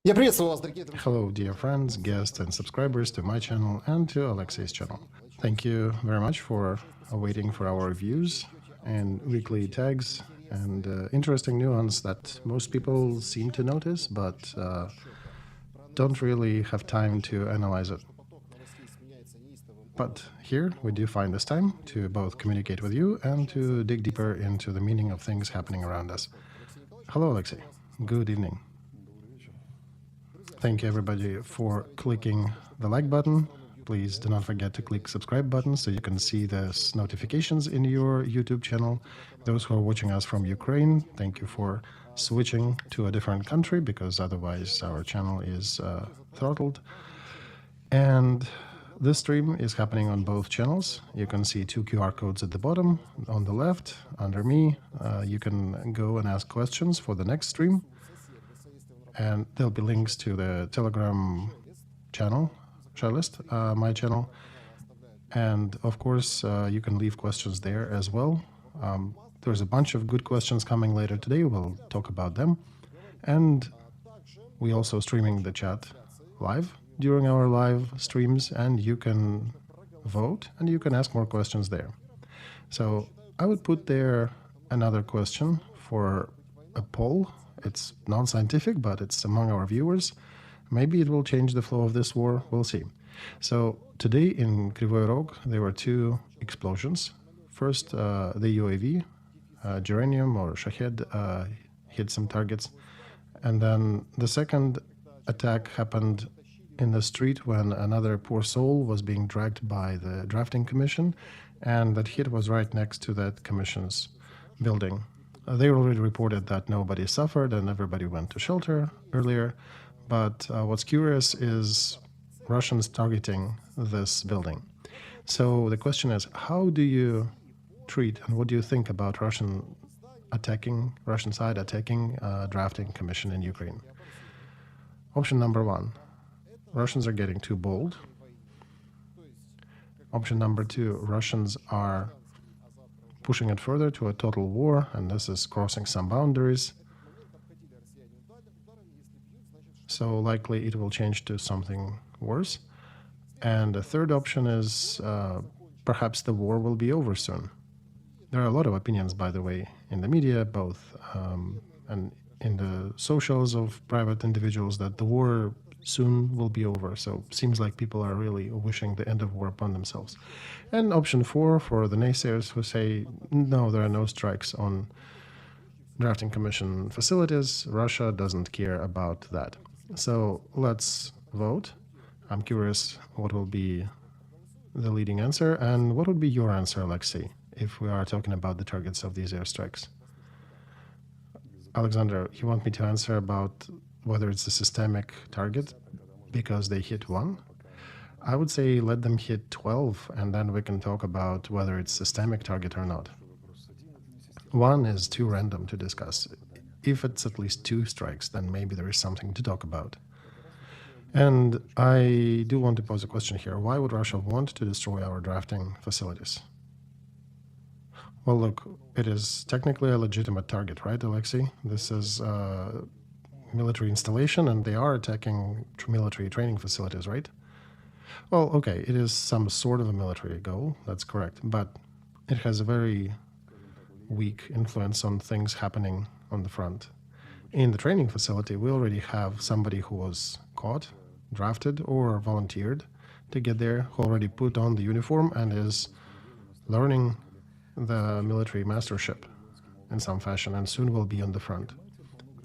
Hello, dear friends, guests, and subscribers to my channel and to Alexey's channel. Thank you very much for waiting for our reviews and weekly tags and interesting nuance that most people seem to notice, but don't really have time to analyze it. But here we do find this time to both communicate with you and to dig deeper into the meaning of things happening around us. Hello, Alexey. Good evening. Thank you everybody for clicking the like button. Please do not forget to click subscribe button so you can see the notifications in your YouTube channel. Those who are watching us from Ukraine, thank you for switching to a different country because otherwise our channel is throttled. And this stream is happening on both channels. You can see two QR codes at the bottom. On the left, under me, you can go and ask questions for the next stream. And there'll be links to the Telegram channel, Shelest, my channel. And of course, you can leave questions there as well. There's a bunch of good questions coming later today. We'll talk about them. And we also streaming the chat live during our live streams, and you can vote and you can ask more questions there. So I would put there another question for a poll. It's non-scientific, but it's among our viewers. Maybe it will change the flow of this war. We'll see. So today in Kryvyi Rog, there were two explosions. First, the UAV, Geranium or Shahed, hit some targets. And then the second attack happened in the street when another poor soul was being dragged by the drafting commission. And that hit was right next to that commission's building. They already reported that nobody suffered and everybody went to shelter earlier. But what's curious is Russians targeting this building. So the question is, how do you treat and what do you think about Russian side attacking drafting commission in Ukraine? Option number one, Russians are getting too bold. Option number two, Russians are pushing it further to a total war, and this is crossing some boundaries. So likely it will change to something worse. And the third option is perhaps the war will be over soon. There are a lot of opinions, by the way, in the media, both and in the socials of private individuals, that the war soon will be over. So seems like people are really wishing the end of war upon themselves. And option four for the naysayers who say, no, there are no strikes on drafting commission facilities. Russia doesn't care about that. So let's vote. I'm curious what will be the leading answer and what would be your answer, Alexey, if we are talking about the targets of these airstrikes. Alexander, you want me to answer about whether it's a systemic target because they hit one? I would say let them hit 12 and then we can talk about whether it's systemic target or not. One is too random to discuss. If it's at least two strikes, then maybe there is something to talk about. And I do want to pose a question here. Why would Russia want to destroy our drafting facilities? Well, look, it is technically a legitimate target, right, Alexey? This is a military installation, and they are attacking military training facilities, right? Well, okay, it is some sort of a military goal, that's correct, but it has a very weak influence on things happening on the front. In the training facility, we already have somebody who was caught, drafted, or volunteered to get there, who already put on the uniform and is learning the military mastership in some fashion, and soon will be on the front.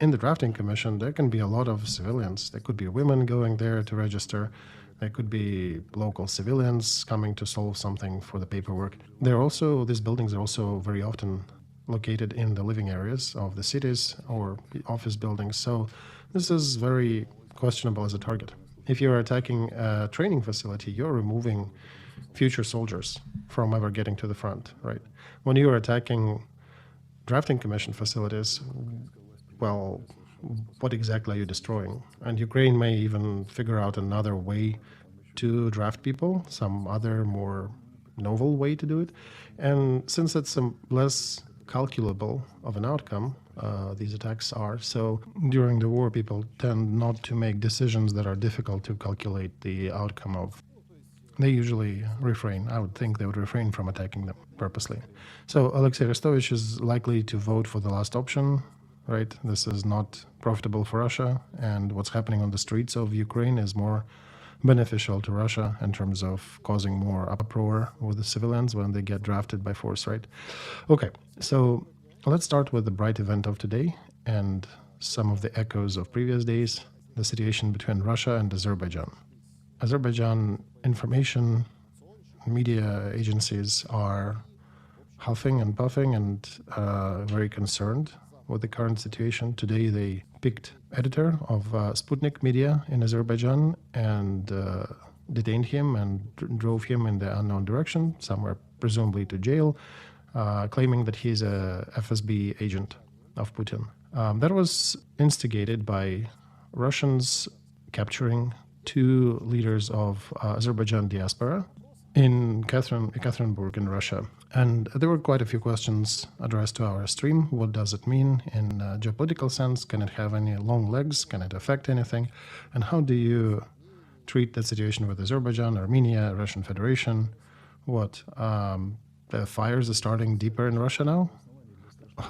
In the drafting commission, there can be a lot of civilians. There could be women going there to register. There could be local civilians coming to solve something for the paperwork. These buildings are also very often located in the living areas of the cities or office buildings. So this is very questionable as a target. If you're attacking a training facility, you're removing future soldiers from ever getting to the front, right? When you're attacking drafting commission facilities, well, what exactly are you destroying? And Ukraine may even figure out another way to draft people, some other more novel way to do it. And since it's a less calculable of an outcome these attacks are. So during the war, people tend not to make decisions that are difficult to calculate the outcome of. They usually refrain. I would think they would refrain from attacking them purposely. So Alexey Arestovich is likely to vote for the last option, right? This is not profitable for Russia, and what's happening on the streets of Ukraine is more beneficial to Russia in terms of causing more uproar with the civilians when they get drafted by force, right? Okay, so let's start with the bright event of today and some of the echoes of previous days, the situation between Russia and Azerbaijan. Azerbaijan information media agencies are huffing and puffing and very concerned with the current situation. Today they picked editor of Sputnik media in Azerbaijan and detained him and drove him in the unknown direction, somewhere presumably to jail, claiming that he's a FSB agent of Putin. That was instigated by Russians capturing two leaders of Azerbaijan diaspora in Ekaterinburg in Russia. And there were quite a few questions addressed to our stream. What does it mean in a geopolitical sense? Can it have any long legs? Can it affect anything? And how do you treat that situation with Azerbaijan, Armenia, Russian Federation? What? The fires are starting deeper in Russia now?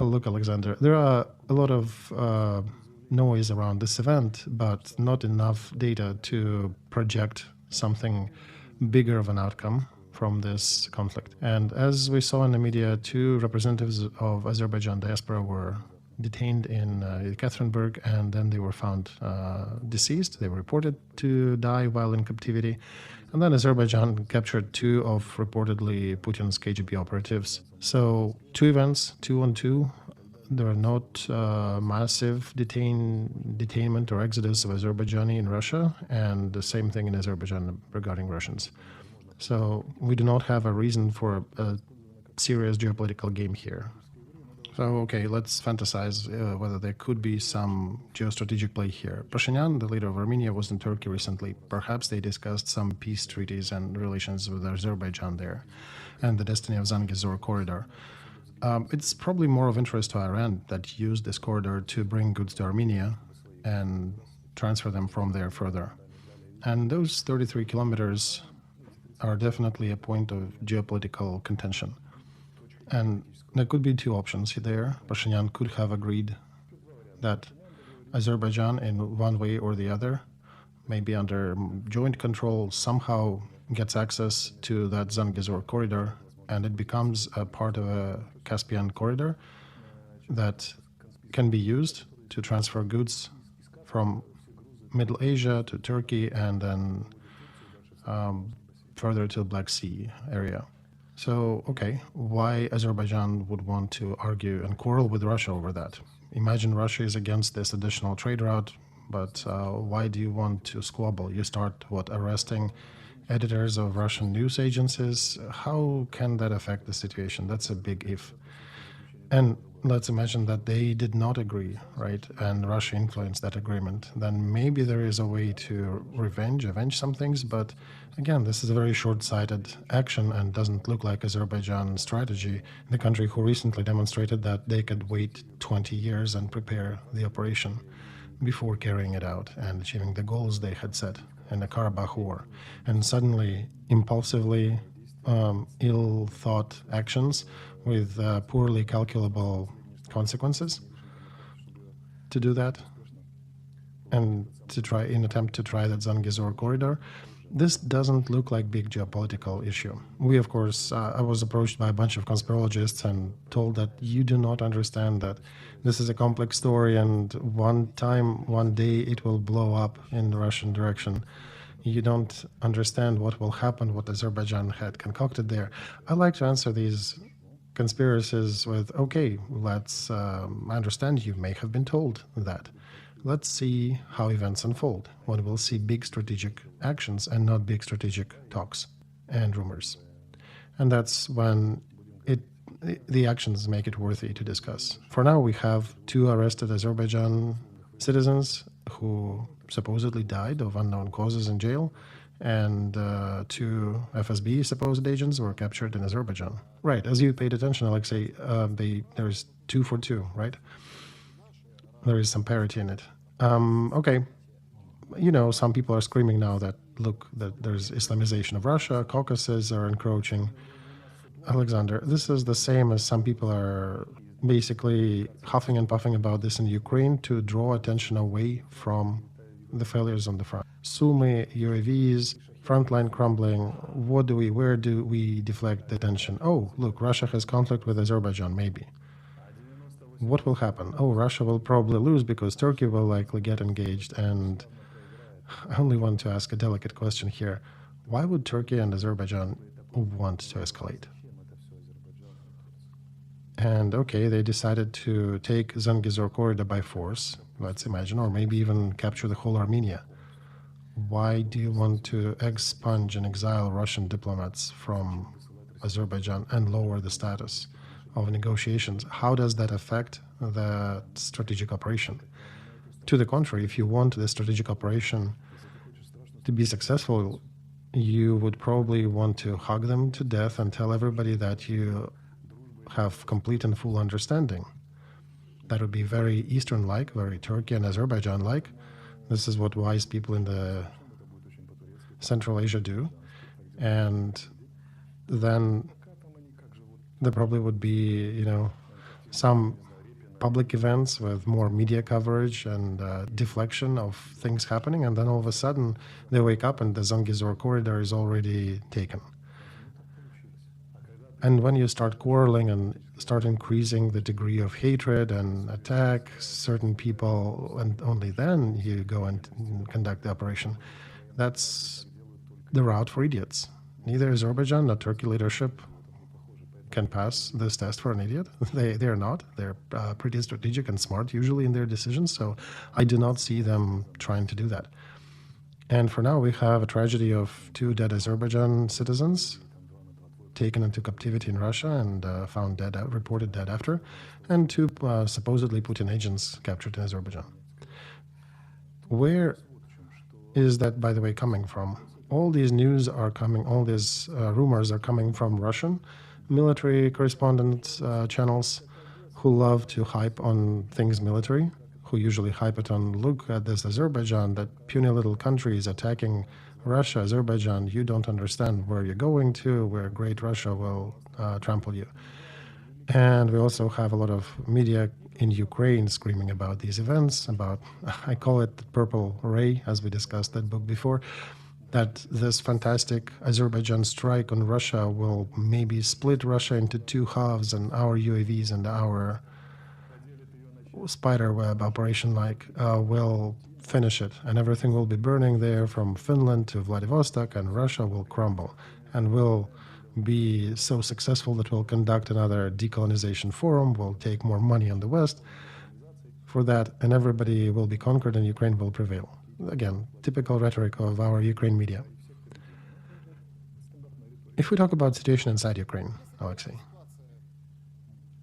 Oh, look, Alexander, there are a lot of noise around this event, but not enough data to project something bigger of an outcome from this conflict. And as we saw in the media, two representatives of Azerbaijan diaspora were detained in Ekaterinburg, and then they were found deceased. They were reported to die while in captivity. And then Azerbaijan captured two of reportedly Putin's KGB operatives. So two events, 2 on 2. There are not massive detainment or exodus of Azerbaijani in Russia, and the same thing in Azerbaijan regarding Russians. So we do not have a reason for a serious geopolitical game here. So, okay, let's fantasize whether there could be some geostrategic play here. Pashinyan, the leader of Armenia, was in Turkey recently. Perhaps they discussed some peace treaties and relations with Azerbaijan there, and the destiny of Zangezur corridor. It's probably more of interest to Iran that used this corridor to bring goods to Armenia and transfer them from there further. And those 33 kilometers are definitely a point of geopolitical contention. And there could be two options there. Pashinyan could have agreed that Azerbaijan, in one way or the other, maybe under joint control, somehow gets access to that Zangezur corridor, and it becomes a part of a Caspian corridor that can be used to transfer goods from Middle Asia to Turkey and then further to the Black Sea area. So, okay, why Azerbaijan would want to argue and quarrel with Russia over that? Imagine Russia is against this additional trade route, but why do you want to squabble? You start, arresting editors of Russian news agencies? How can that affect the situation? That's a big if. And let's imagine that they did not agree, right? And Russia influenced that agreement. Then maybe there is a way to avenge some things. But again, this is a very short-sighted action and doesn't look like Azerbaijan's strategy. The country who recently demonstrated that they could wait 20 years and prepare the operation before carrying it out and achieving the goals they had set in the Karabakh War. And suddenly, impulsively, ill-thought actions with poorly calculable consequences to do that and attempt to try that Zangezur corridor. This doesn't look like big geopolitical issue. We, of course, I was approached by a bunch of conspirologists and told that you do not understand that this is a complex story and one day it will blow up in the Russian direction. You don't understand what will happen, what Azerbaijan had concocted there. I like to answer these conspiracies with, okay, I understand you may have been told that. Let's see how events unfold, when we'll see big strategic actions and not big strategic talks and rumors. And that's when the actions make it worthy to discuss. For now, we have two arrested Azerbaijan citizens who supposedly died of unknown causes in jail, and two FSB supposed agents were captured in Azerbaijan. Right, as you paid attention, Alexei, there's 2 for 2, right? There is some parity in it. Okay, some people are screaming now that, look, that there's Islamization of Russia, Caucasus are encroaching. Alexander, this is the same as some people are basically huffing and puffing about this in Ukraine to draw attention away from the failures on the front. Sumy, UAVs, frontline crumbling. Where do we deflect the attention? Oh, look, Russia has conflict with Azerbaijan, maybe. What will happen? Oh, Russia will probably lose because Turkey will likely get engaged. And I only want to ask a delicate question here. Why would Turkey and Azerbaijan want to escalate? And okay, they decided to take Zangezur corridor by force, let's imagine, or maybe even capture the whole Armenia. Why do you want to expunge and exile Russian diplomats from Azerbaijan and lower the status of negotiations? How does that affect the strategic operation? To the contrary, if you want the strategic operation to be successful, you would probably want to hug them to death and tell everybody that you have complete and full understanding. That would be very Eastern-like, very Turkey and Azerbaijan-like. This is what wise people in the Central Asia do. And then there probably would be, some public events with more media coverage and deflection of things happening. And then all of a sudden they wake up and the Zangezur corridor is already taken. And when you start quarreling and start increasing the degree of hatred and attack certain people, and only then you go and conduct the operation, that's the route for idiots. Neither Azerbaijan nor Turkey leadership can pass this test for an idiot. They're not. They're pretty strategic and smart usually in their decisions, so I do not see them trying to do that. And for now, we have a tragedy of 2 dead Azerbaijan citizens taken into captivity in Russia and found dead, reported dead after, and 2 supposedly Putin agents captured in Azerbaijan. Where is that, by the way, coming from? All these news are coming, all these rumors are coming from Russian military correspondent channels who love to hype on things military, who usually hype it on, look at this Azerbaijan, that puny little country is attacking Russia, Azerbaijan, you don't understand where you're going to, where great Russia will trample you. And we also have a lot of media in Ukraine screaming about these events, about, I call it the purple ray, as we discussed that book before, that this fantastic Azerbaijan strike on Russia will maybe split Russia into 2 halves, and our UAVs and our spiderweb operation will finish it, and everything will be burning there from Finland to Vladivostok, and Russia will crumble and will be so successful that we'll conduct another decolonization forum, we'll take more money on the West for that, and everybody will be conquered and Ukraine will prevail. Again, typical rhetoric of our Ukraine media. If we talk about the situation inside Ukraine, Alexei,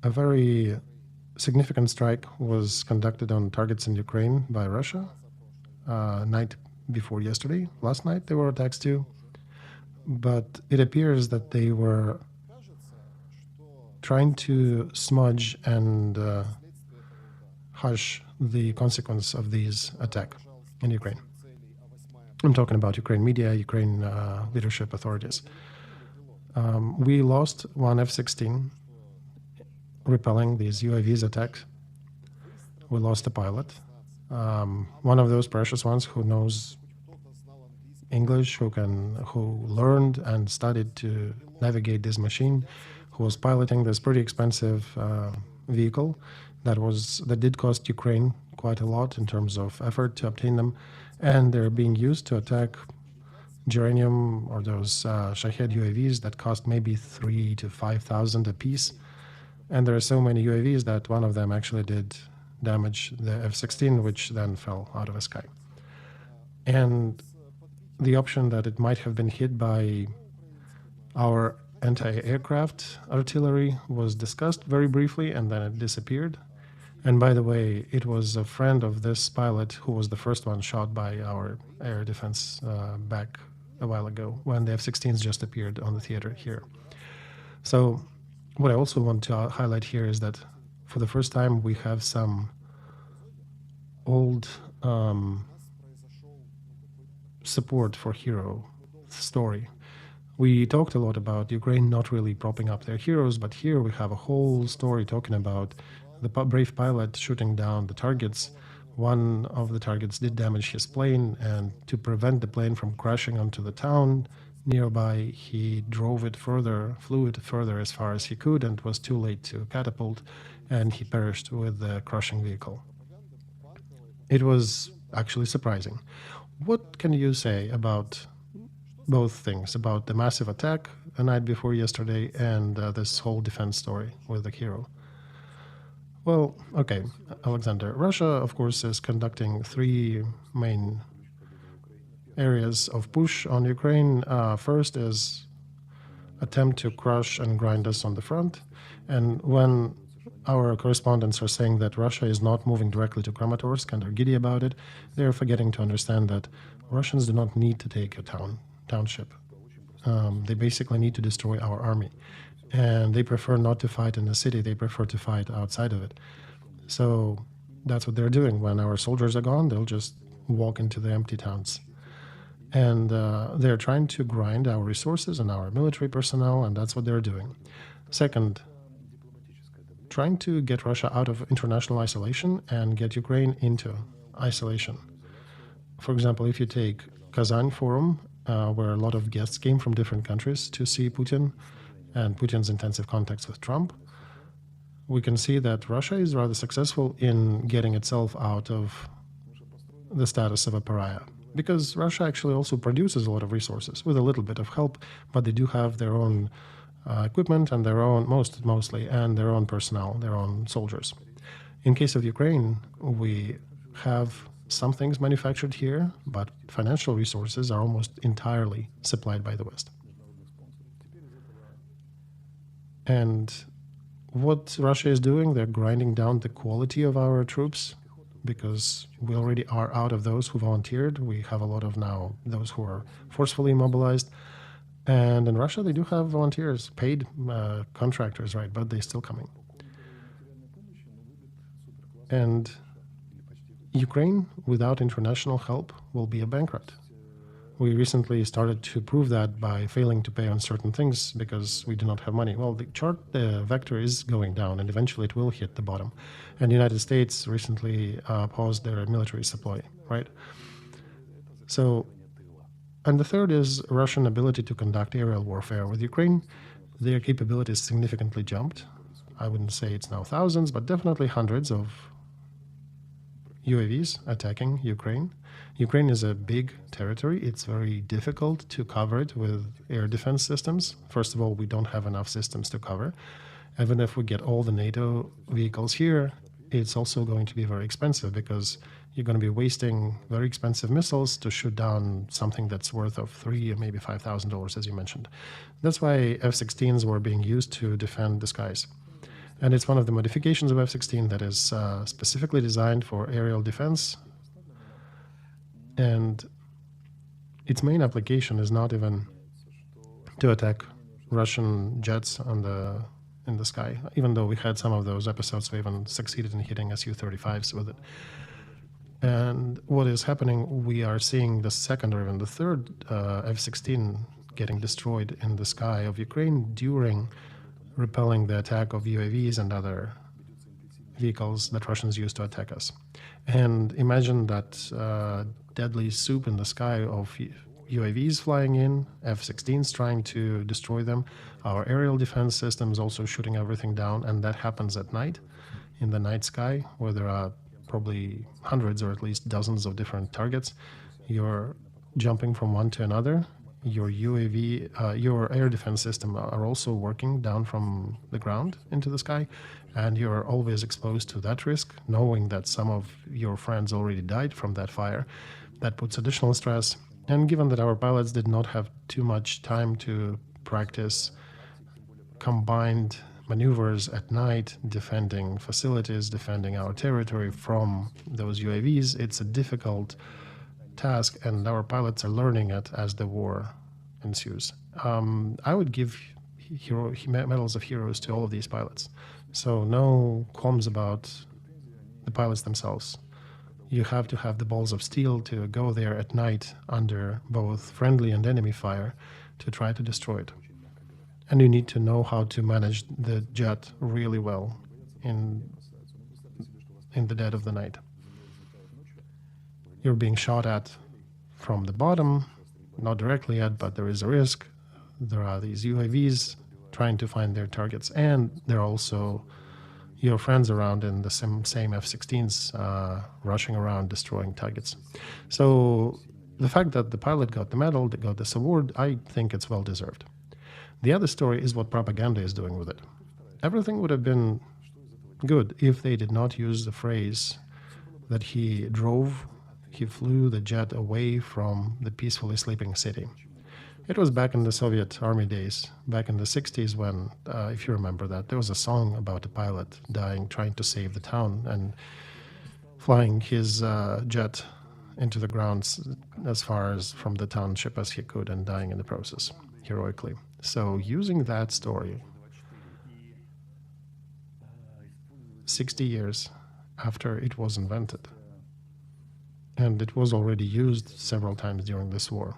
a very significant strike was conducted on targets in Ukraine by Russia. Night before yesterday, last night there were attacks too, but it appears that they were trying to smudge and hush the consequence of these attacks in Ukraine. I'm talking about Ukraine media, Ukraine leadership authorities. We lost 1 F-16 repelling these UAVs attacks. We lost a pilot. One of those precious ones who knows English, who learned and studied to navigate this machine, who was piloting this pretty expensive vehicle that did cost Ukraine quite a lot in terms of effort to obtain them, and they're being used to attack geranium or those Shahed UAVs that cost maybe 3,000 to 5,000 a piece. And there are so many UAVs that one of them actually did damage the F-16, which then fell out of the sky. And the option that it might have been hit by our anti-aircraft artillery was discussed very briefly, and then it disappeared. And by the way, it was a friend of this pilot who was the first one shot by our air defense back a while ago when the F-16s just appeared on the theater here. So what I also want to highlight here is that for the first time we have some old support for hero story. We talked a lot about Ukraine not really propping up their heroes, but here we have a whole story talking about the brave pilot shooting down the targets. One of the targets did damage his plane, and to prevent the plane from crashing onto the town nearby, he drove it further, flew it further as far as he could, and it was too late to catapult, and he perished with the crushing vehicle. It was actually surprising. What can you say about both things, about the massive attack the night before yesterday and this whole defense story with the hero? Well, okay, Alexander. Russia, of course, is conducting three main areas of push on Ukraine. First is attempt to crush and grind us on the front. And when our correspondents are saying that Russia is not moving directly to Kramatorsk and are giddy about it, they're forgetting to understand that Russians do not need to take a township. They basically need to destroy our army. And they prefer not to fight in the city, they prefer to fight outside of it. So that's what they're doing. When our soldiers are gone, they'll just walk into the empty towns. And they're trying to grind our resources and our military personnel, and that's what they're doing. Second, trying to get Russia out of international isolation and get Ukraine into isolation. For example, if you take Kazan Forum, where a lot of guests came from different countries to see Putin and Putin's intensive contacts with Trump, we can see that Russia is rather successful in getting itself out of the status of a pariah. Because Russia actually also produces a lot of resources with a little bit of help, but they do have their own equipment and their own, mostly, and their own personnel, their own soldiers. In case of Ukraine, we have some things manufactured here, but financial resources are almost entirely supplied by the West. And what Russia is doing, they're grinding down the quality of our troops, because we already are out of those who volunteered. We have a lot of now those who are forcefully mobilized. And in Russia, they do have volunteers, paid contractors, right? But they're still coming. And Ukraine, without international help, will be a bankrupt. We recently started to prove that by failing to pay on certain things because we do not have money. Well, the vector is going down, and eventually it will hit the bottom. And the United States recently paused their military supply, right? So, and the third is Russian ability to conduct aerial warfare with Ukraine. Their capabilities significantly jumped. I wouldn't say it's now thousands, but definitely hundreds of UAVs attacking Ukraine. Ukraine is a big territory. It's very difficult to cover it with air defense systems. First of all, we don't have enough systems to cover. Even if we get all the NATO vehicles here, it's also going to be very expensive because you're going to be wasting very expensive missiles to shoot down something that's worth of $3,000 or maybe $5,000, as you mentioned. That's why F-16s were being used to defend the skies. And it's one of the modifications of F-16 that is specifically designed for aerial defense. And its main application is not even to attack Russian jets in the sky, even though we had some of those episodes we even succeeded in hitting Su-35s with it. And what is happening, we are seeing the second or even the third F-16 getting destroyed in the sky of Ukraine during repelling the attack of UAVs and other vehicles that Russians use to attack us. And imagine that deadly soup in the sky of UAVs flying in, F-16s trying to destroy them, our aerial defense systems also shooting everything down, and that happens at night, in the night sky, where there are probably hundreds or at least dozens of different targets. You're jumping from one to another. Your UAV, your air defense system are also working down from the ground into the sky, and you're always exposed to that risk, knowing that some of your friends already died from that fire. That puts additional stress. And given that our pilots did not have too much time to practice combined maneuvers at night, defending facilities, defending our territory from those UAVs, it's a difficult task, and our pilots are learning it as the war ensues. I would give medals of heroes to all of these pilots. So no qualms about the pilots themselves. You have to have the balls of steel to go there at night under both friendly and enemy fire to try to destroy it. And you need to know how to manage the jet really well in the dead of the night. You're being shot at from the bottom, not directly at, but there is a risk. There are these UAVs trying to find their targets, and there are also your friends around in the same F-16s rushing around destroying targets. So the fact that the pilot got the medal, they got this award, I think it's well deserved. The other story is what propaganda is doing with it. Everything would have been good if they did not use the phrase that he flew the jet away from the peacefully sleeping city. It was back in the Soviet army days, back in the 60s when, if you remember that, there was a song about a pilot dying, trying to save the town and flying his jet into the ground as far as from the township as he could and dying in the process, heroically. So using that story 60 years after it was invented, and it was already used several times during this war,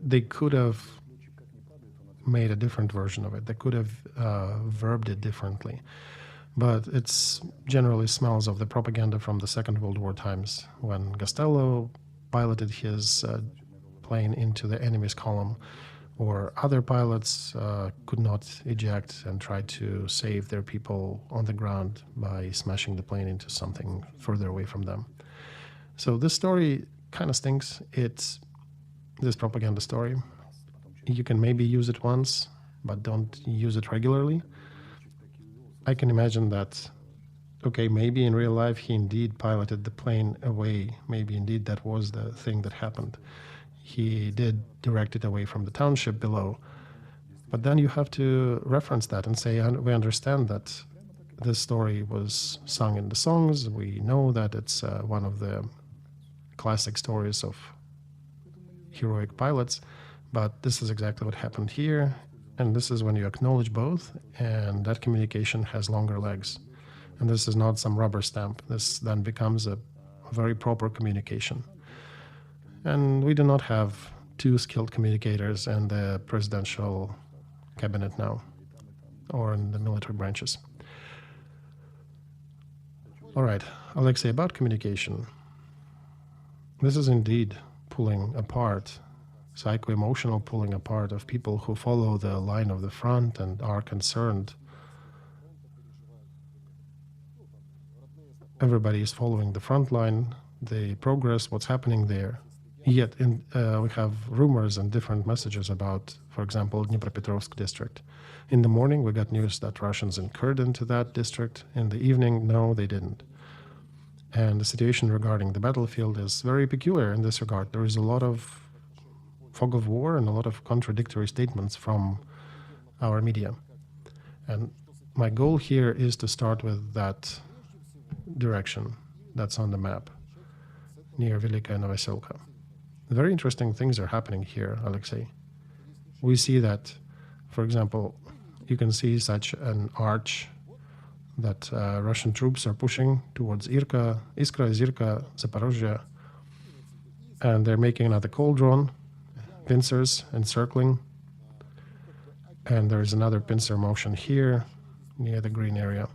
they could have made a different version of it. They could have verbed it differently. But it generally smells of the propaganda from the Second World War times when Costello piloted his plane into the enemy's column, or other pilots could not eject and tried to save their people on the ground by smashing the plane into something further away from them. So this story kind of stinks. It's this propaganda story. You can maybe use it once, but don't use it regularly. I can imagine that, okay, maybe in real life he indeed piloted the plane away. Maybe indeed that was the thing that happened. He did direct it away from the township below. But then you have to reference that and say, we understand that this story was sung in the songs. We know that it's one of the classic stories of heroic pilots, but this is exactly what happened here, and this is when you acknowledge both, and that communication has longer legs. And this is not some rubber stamp. This then becomes a very proper communication. And we do not have two skilled communicators in the presidential cabinet now, or in the military branches. All right, Alexei, about communication. This is indeed pulling apart, psycho-emotional pulling apart of people who follow the line of the front and are concerned. Everybody is following the front line, the progress, what's happening there. Yet we have rumors and different messages about, for example, Dnipropetrovsk district. In the morning, we got news that Russians incurred into that district. In the evening, no, they didn't. And the situation regarding the battlefield is very peculiar in this regard. There is a lot of fog of war and a lot of contradictory statements from our media. And my goal here is to start with that direction that's on the map, near Velika Novoselka. Very interesting things are happening here, Alexei. We see that, for example, you can see such an arch that Russian troops are pushing towards Iskra, Zirka, Zaporozhye, and they're making another cauldron, pincers encircling, and there's another pincer motion here near the green area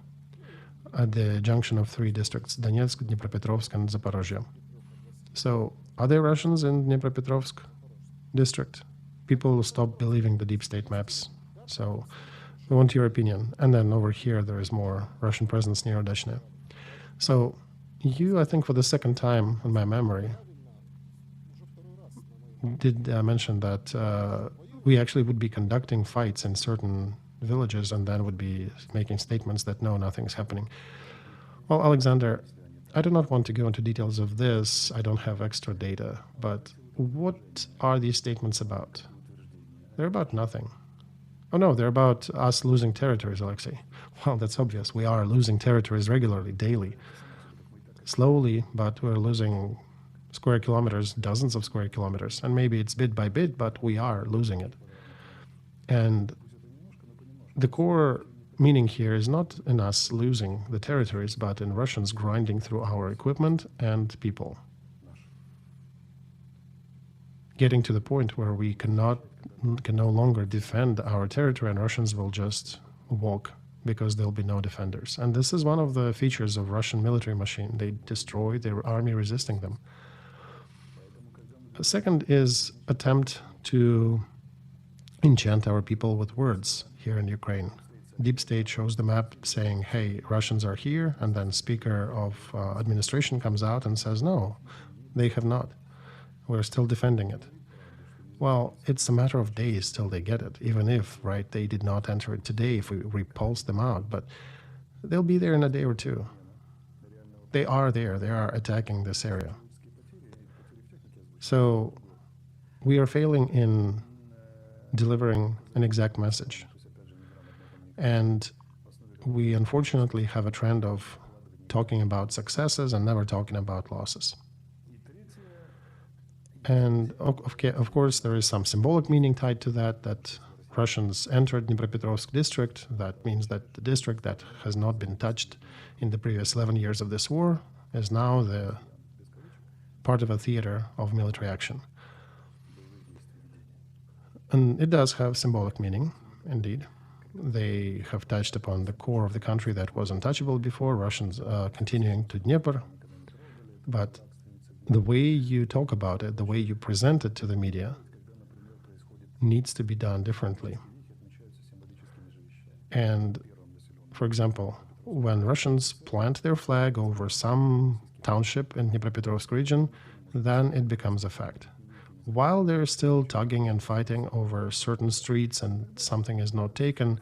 at the junction of three districts, Donetsk, Dnipropetrovsk, and Zaporozhye. So, are there Russians in Dnipropetrovsk district? People stop believing the deep state maps. So, we want your opinion. And then over here, there is more Russian presence near Odeshne. So, you, I think for the second time in my memory, did mention that we actually would be conducting fights in certain villages and then would be making statements that no, nothing's happening. Well, Alexander, I do not want to go into details of this. I don't have extra data. But what are these statements about? They're about nothing. Oh no, they're about us losing territories, Alexei. Well, that's obvious. We are losing territories regularly, daily. slowly, but we're losing square kilometers, dozens of square kilometers, and maybe it's bit by bit, but we are losing it. And the core meaning here is not in us losing the territories, but in Russians grinding through our equipment and people, getting to the point where we can no longer defend our territory, and Russians will just walk because there'll be no defenders. And this is one of the features of Russian military machine. They destroy their army resisting them. The second is attempt to enchant our people with words here in Ukraine. Deep State shows the map saying, hey, Russians are here, and then Speaker of Administration comes out and says, no, they have not. We're still defending it. Well, it's a matter of days till they get it, even if, right, they did not enter it today if we repulse them out, but they'll be there in a day or two. They are there, they are attacking this area. So we are failing in delivering an exact message. And we unfortunately have a trend of talking about successes and never talking about losses. And of course, there is some symbolic meaning tied to that Russians entered Dnipropetrovsk district. That means that the district that has not been touched in the previous 11 years of this war is now the part of a theater of military action. And it does have symbolic meaning, indeed. They have touched upon the core of the country that was untouchable before, Russians continuing to Dnepr. But the way you talk about it, the way you present it to the media, needs to be done differently. And, for example, when Russians plant their flag over some township in Dnipropetrovsk region, then it becomes a fact. While they're still tugging and fighting over certain streets and something is not taken,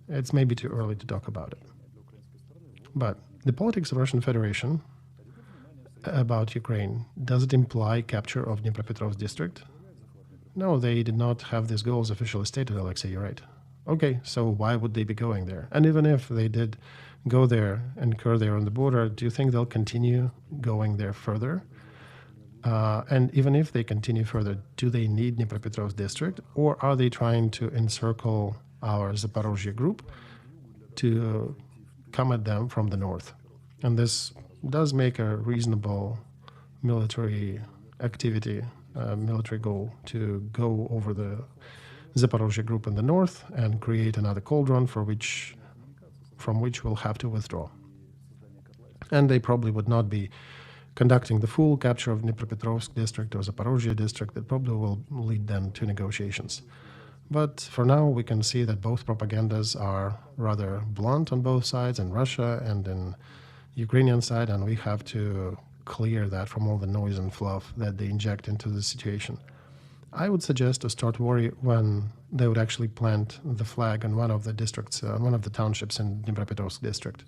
it's maybe too early to talk about it. But the politics of Russian Federation about Ukraine, does it imply capture of Dnipropetrovsk district? No, they did not have these goals officially stated, Alexey, you're right. Okay, so why would they be going there? And even if they did go there and incur there on the border, do you think they'll continue going there further? And even if they continue further, do they need Dnipropetrovsk district, or are they trying to encircle our Zaporozhye group to come at them from the north? And this does make a reasonable military activity, military goal to go over the Zaporozhye group in the north and create another cauldron from which we'll have to withdraw. And they probably would not be conducting the full capture of Dnipropetrovsk district or Zaporozhye district. That probably will lead them to negotiations. But for now, we can see that both propagandas are rather blunt on both sides, in Russia and in Ukrainian side, and we have to clear that from all the noise and fluff that they inject into the situation. I would suggest to start worry when they would actually plant the flag in one of the districts, one of the townships in Dnipropetrovsk district.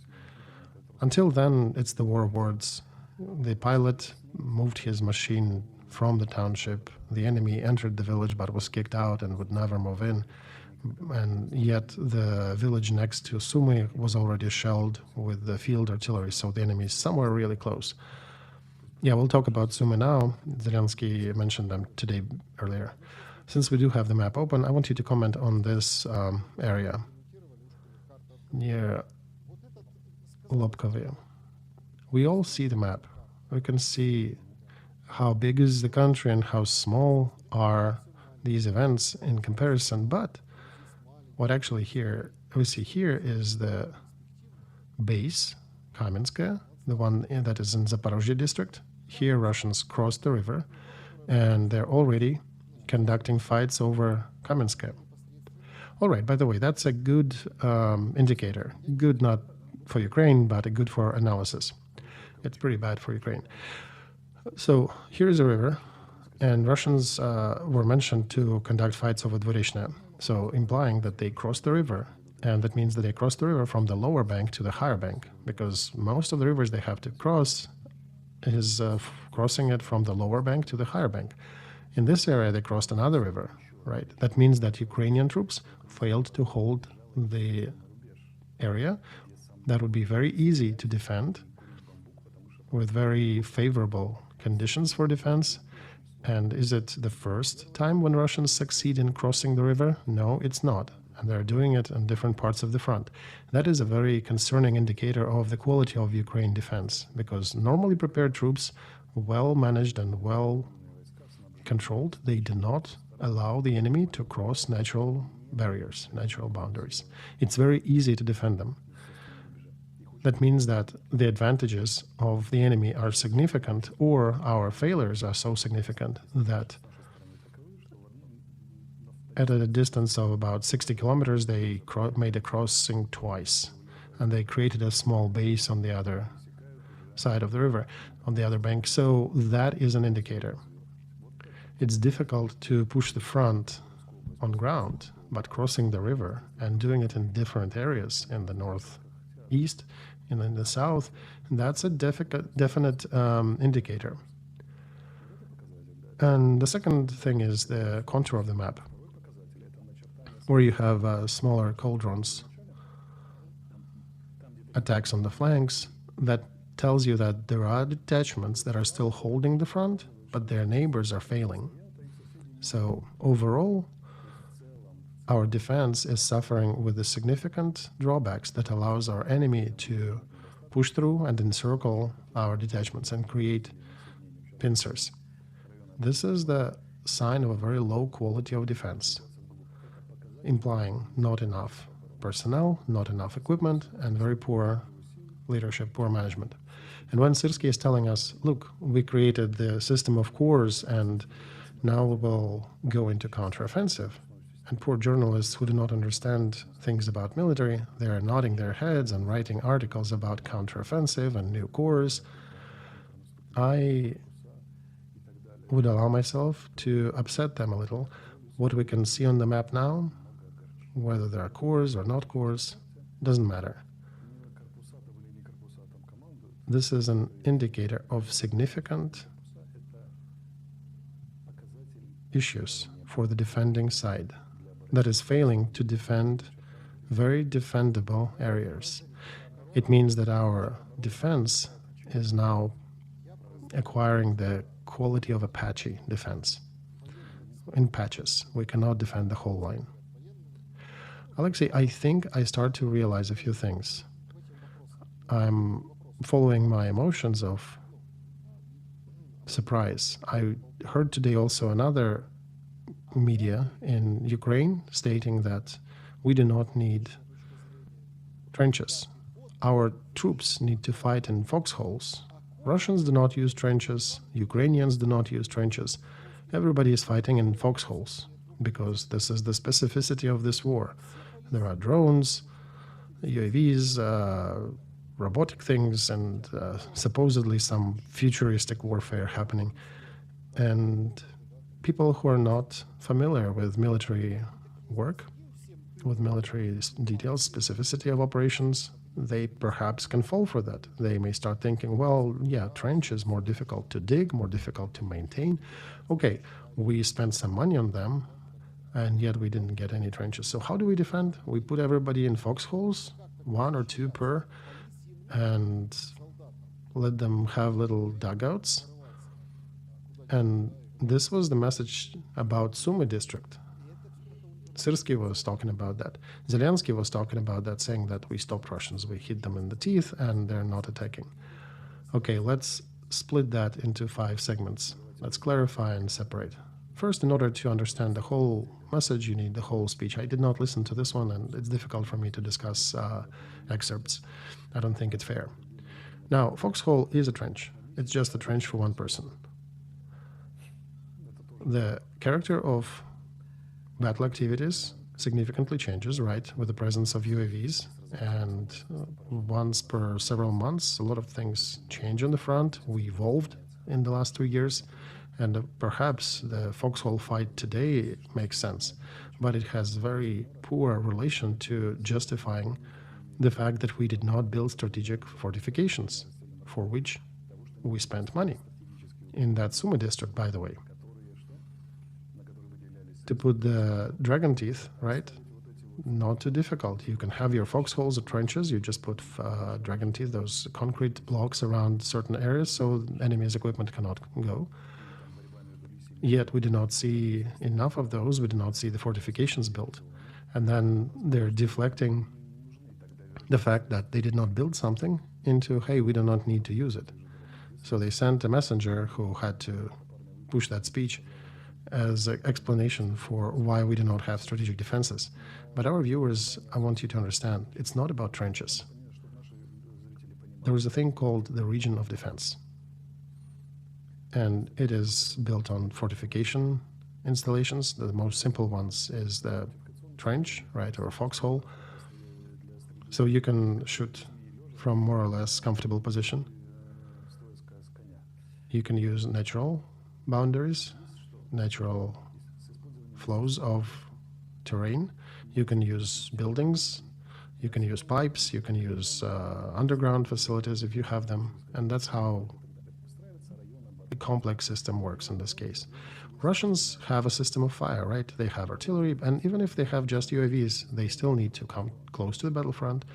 Until then, it's the war of words. The pilot moved his machine from the township. The enemy entered the village but was kicked out and would never move in. And yet the village next to Sumy was already shelled with the field artillery, so the enemy is somewhere really close. Yeah, we'll talk about Sumy now. Zelensky mentioned them today earlier. Since we do have the map open, I want you to comment on this area near Lobkovye. We all see the map. We can see how big is the country and how small are these events in comparison, but what actually we see here is the base, Kamenskoye, the one that is in Zaporozhye district. Here Russians crossed the river, and they're already conducting fights over Kamenskoye. All right, by the way, that's a good indicator. Good not for Ukraine, but good for analysis. It's pretty bad for Ukraine. So here is a river, and Russians were mentioned to conduct fights over Dvorishne. So implying that they crossed the river, and that means that they crossed the river from the lower bank to the higher bank, because most of the rivers they have to cross is crossing it from the lower bank to the higher bank. In this area, they crossed another river, right? That means that Ukrainian troops failed to hold the area that would be very easy to defend with very favorable conditions for defense. And is it the first time when Russians succeed in crossing the river? No, it's not. And they're doing it in different parts of the front. That is a very concerning indicator of the quality of Ukraine defense, because normally prepared troops, well managed and well controlled, they do not allow the enemy to cross natural barriers, natural boundaries. It's very easy to defend them. That means that the advantages of the enemy are significant, or our failures are so significant that at a distance of about 60 kilometers, they made a crossing twice, and they created a small base on the other side of the river, on the other bank. So that is an indicator. It's difficult to push the front on ground, but crossing the river and doing it in different areas in the northeast and in the south, that's a definite indicator. And the second thing is the contour of the map, where you have smaller cauldrons, attacks on the flanks. That tells you that there are detachments that are still holding the front, but their neighbors are failing. So overall, our defense is suffering with the significant drawbacks that allows our enemy to push through and encircle our detachments and create pincers. This is the sign of a very low quality of defense, implying not enough personnel, not enough equipment, and very poor leadership, poor management. And when Syrskyi is telling us, look, we created the system of corps and now we'll go into counteroffensive, and poor journalists who do not understand things about military, they are nodding their heads and writing articles about counteroffensive and new corps, I would allow myself to upset them a little. What we can see on the map now, whether there are corps or not corps, doesn't matter. This is an indicator of significant issues for the defending side that is failing to defend very defendable areas. It means that our defense is now acquiring the quality of a patchy defense. In patches, we cannot defend the whole line. Alexey, I think I start to realize a few things. I'm following my emotions of surprise. I heard today also another media in Ukraine stating that we do not need trenches. Our troops need to fight in foxholes. Russians do not use trenches. Ukrainians do not use trenches. Everybody is fighting in foxholes because this is the specificity of this war. There are drones, UAVs, robotic things, and supposedly some futuristic warfare happening. And people who are not familiar with military work, with military details, specificity of operations, they perhaps can fall for that. They may start thinking, well, yeah, trench is more difficult to dig, more difficult to maintain. Okay, we spent some money on them, and yet we didn't get any trenches. So how do we defend? We put everybody in foxholes, 1 or 2 per, and let them have little dugouts. And this was the message about Sumy district. Syrskyi was talking about that. Zelensky was talking about that, saying that we stopped Russians, we hit them in the teeth, and they're not attacking. Okay, let's split that into 5 segments. Let's clarify and separate. First, in order to understand the whole message, you need the whole speech. I did not listen to this one, and it's difficult for me to discuss excerpts. I don't think it's fair. Now, foxhole is a trench. It's just a trench for one person. The character of battle activities significantly changes, right, with the presence of UAVs. And once per several months, a lot of things change on the front. We evolved in the last 2 years. And perhaps the foxhole fight today makes sense, but it has very poor relation to justifying the fact that we did not build strategic fortifications, for which we spent money. In that Sumy district, by the way. To put the dragon teeth, right, not too difficult. You can have your foxholes or trenches. You just put dragon teeth, those concrete blocks around certain areas so enemy's equipment cannot go. Yet we do not see enough of those. We do not see the fortifications built. And then they're deflecting the fact that they did not build something into, hey, we do not need to use it. So they sent a messenger who had to push that speech as an explanation for why we do not have strategic defenses. But our viewers, I want you to understand, it's not about trenches. There is a thing called the region of defense. And it is built on fortification installations. The most simple ones is the trench, right, or a foxhole. So you can shoot from more or less comfortable position. You can use natural boundaries, natural flows of terrain. You can use buildings, you can use pipes, you can use underground facilities if you have them. And that's how the complex system works in this case. Russians have a system of fire, right? They have artillery, and even if they have just UAVs, they still need to come close to the battlefront,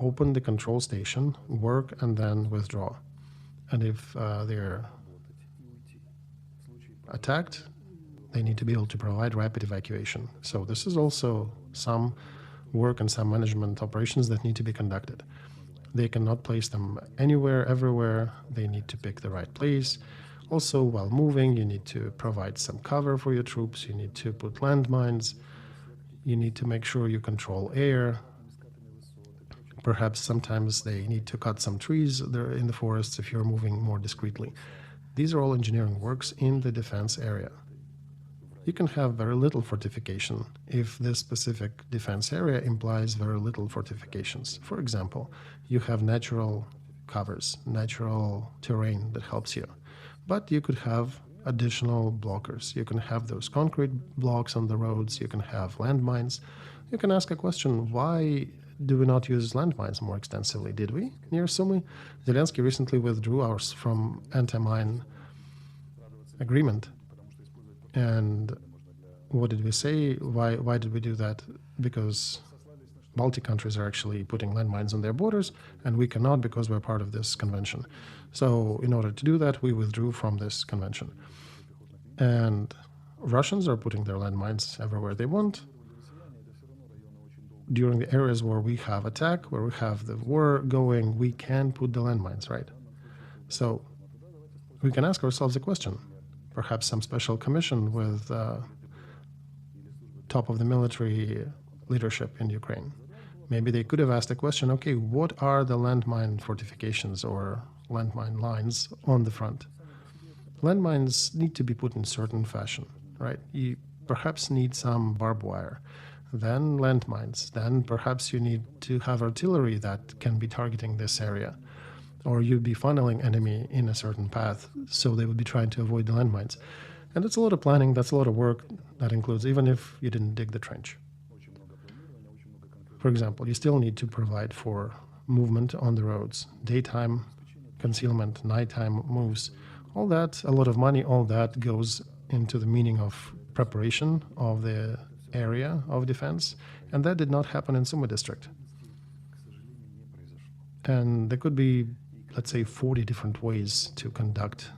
open the control station, work, and then withdraw. And if they're attacked, they need to be able to provide rapid evacuation. So this is also some work and some management operations that need to be conducted. They cannot place them anywhere, everywhere. They need to pick the right place. Also, while moving, you need to provide some cover for your troops. You need to put landmines. You need to make sure you control air. Perhaps sometimes they need to cut some trees there in the forests if you're moving more discreetly. These are all engineering works in the defense area. You can have very little fortification if this specific defense area implies very little fortifications. For example, you have natural covers, natural terrain that helps you. But you could have additional blockers. You can have those concrete blocks on the roads. You can have landmines. You can ask a question, why do we not use landmines more extensively? Did we near Sumy? Zelensky recently withdrew ours from anti-mine agreement. And what did we say? Why did we do that? Because Baltic countries are actually putting landmines on their borders, and we cannot because we're part of this convention. So in order to do that, we withdrew from this convention. And Russians are putting their landmines everywhere they want. During the areas where we have attack, where we have the war going, we can put the landmines, right? So we can ask ourselves a question. Perhaps some special commission with top of the military leadership in Ukraine. Maybe they could have asked a question, okay, what are the landmine fortifications or landmine lines on the front? Landmines need to be put in certain fashion, right? You perhaps need some barbed wire, then landmines, then perhaps you need to have artillery that can be targeting this area, or you'd be funneling enemy in a certain path, so they would be trying to avoid the landmines. And that's a lot of planning, that's a lot of work that includes, even if you didn't dig the trench. For example, you still need to provide for movement on the roads, daytime concealment, nighttime moves, all that, a lot of money, all that goes into the meaning of preparation of the area of defense, and that did not happen in Sumy district. And there could be, let's say, 40 different ways to conduct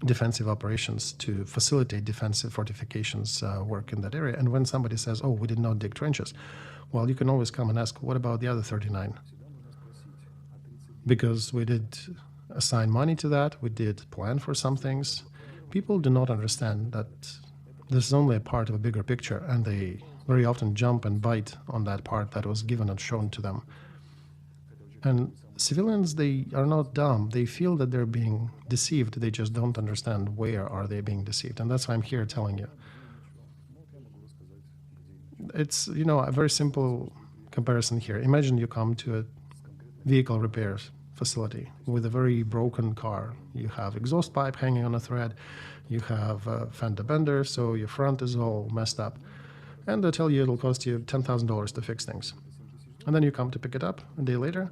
defensive operations to facilitate defensive fortifications work in that area. And when somebody says, oh, we did not dig trenches, well, you can always come and ask, what about the other 39? Because we did assign money to that, we did plan for some things. People do not understand that this is only a part of a bigger picture, and they very often jump and bite on that part that was given and shown to them. And civilians, they are not dumb. They feel that they're being deceived. They just don't understand where are they being deceived. And that's why I'm here telling you. It's, a very simple comparison here. Imagine you come to a vehicle repair facility with a very broken car. You have exhaust pipe hanging on a thread. You have a fender bender, so your front is all messed up. And they tell you it'll cost you $10,000 to fix things. And then you come to pick it up a day later.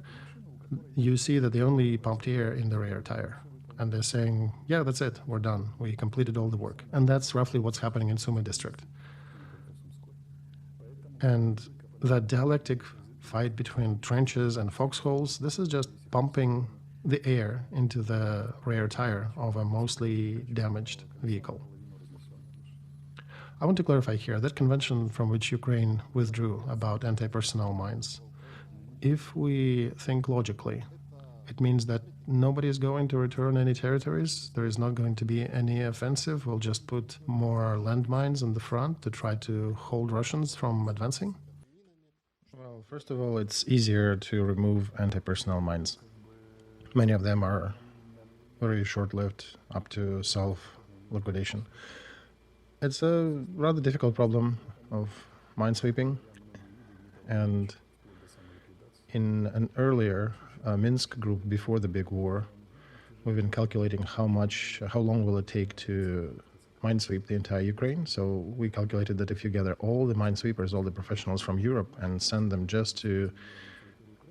You see that they only pumped air in the rear tire. And they're saying, yeah, that's it. We're done. We completed all the work. And that's roughly what's happening in Sumy district. And that dialectic fight between trenches and foxholes, this is just pumping the air into the rear tire of a mostly damaged vehicle. I want to clarify here that convention from which Ukraine withdrew about anti-personnel mines, if we think logically, it means that nobody is going to return any territories. There is not going to be any offensive. We'll just put more landmines in the front to try to hold Russians from advancing. Well, first of all, it's easier to remove anti-personnel mines. Many of them are very short-lived, up to self-liquidation. It's a rather difficult problem of minesweeping, and in an earlier Minsk group before the big war, we've been calculating how long will it take to minesweep the entire Ukraine. So we calculated that if you gather all the minesweepers, all the professionals from Europe, and send them just to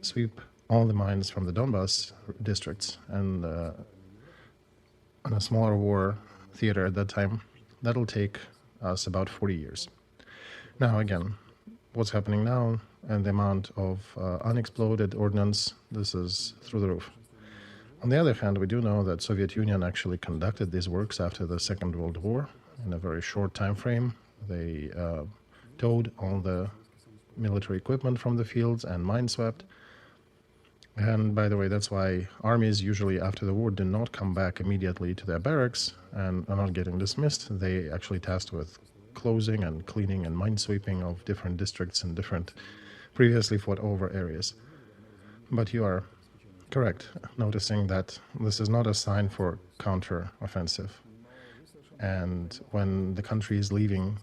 sweep all the mines from the Donbas districts and on a smaller war theater at that time, that'll take us about 40 years. Now, again, what's happening now and the amount of unexploded ordnance, this is through the roof. On the other hand, we do know that Soviet Union actually conducted these works after the Second World War in a very short time frame. They towed all the military equipment from the fields and mineswept. And by the way, that's why armies usually after the war do not come back immediately to their barracks and are not getting dismissed. They actually tasked with closing and cleaning and minesweeping of different districts and different previously fought over areas. But you are correct, noticing that this is not a sign for counter-offensive. And when the country is leaving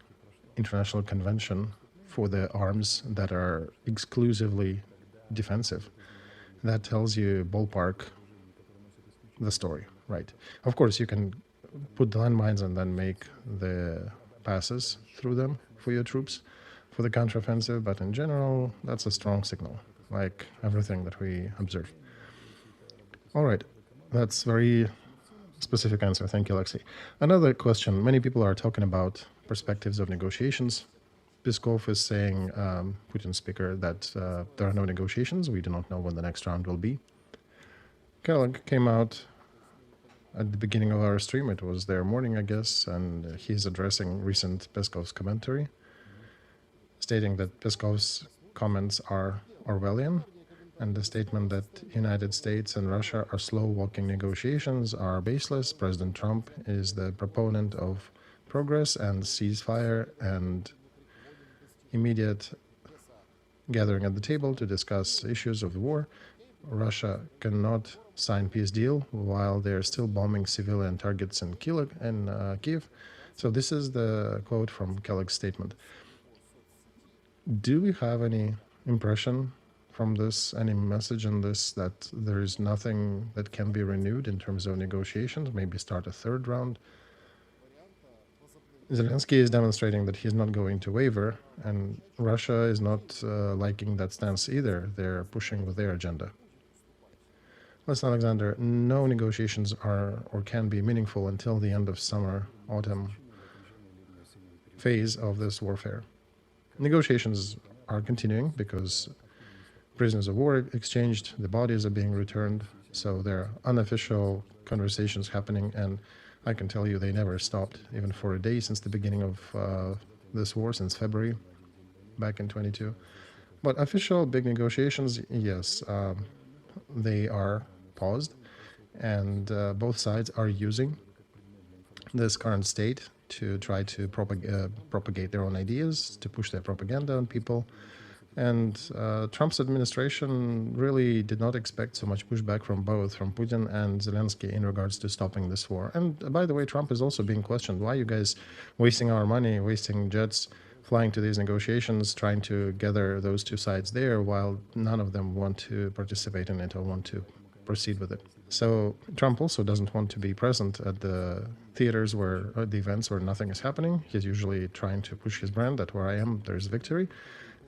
international convention for the arms that are exclusively defensive, that tells you ballpark the story, right? Of course, you can put the landmines and then make the passes through them for your troops for the counteroffensive, but in general, that's a strong signal, like everything that we observe. All right, that's very specific answer. Thank you, Alexey. Another question. Many people are talking about perspectives of negotiations. Peskov is saying, Putin's speaker, that there are no negotiations. We do not know when the next round will be. Kellogg came out at the beginning of our stream. It was their morning, I guess, and he's addressing recent Peskov's commentary, stating that Peskov's comments are Orwellian, and the statement that United States and Russia are slow-walking negotiations are baseless. President Trump is the proponent of progress and ceasefire and immediate gathering at the table to discuss issues of the war. Russia cannot sign peace deal while they're still bombing civilian targets in Kiev. So this is the quote from Kellogg's statement. Do we have any impression from this, any message in this, that there is nothing that can be renewed in terms of negotiations, maybe start a third round? Zelensky is demonstrating that he's not going to waver, and Russia is not liking that stance either. They're pushing with their agenda. Listen, Alexander, no negotiations are or can be meaningful until the end of summer-autumn phase of this warfare. Negotiations are continuing because prisoners of war exchanged, the bodies are being returned, so there are unofficial conversations happening, and I can tell you they never stopped, even for a day since the beginning of this war, since February, back in 22. But official big negotiations, yes, they are paused, and both sides are using this current state to try to propagate their own ideas, to push their propaganda on people. And Trump's administration really did not expect so much pushback from both, from Putin and Zelensky, in regards to stopping this war. And by the way, Trump is also being questioned. Why are you guys wasting our money, wasting jets, flying to these negotiations, trying to gather those two sides there, while none of them want to participate in it or want to proceed with it? So Trump also doesn't want to be present at the theaters where, or the events where nothing is happening. He's usually trying to push his brand that where I am, there's victory.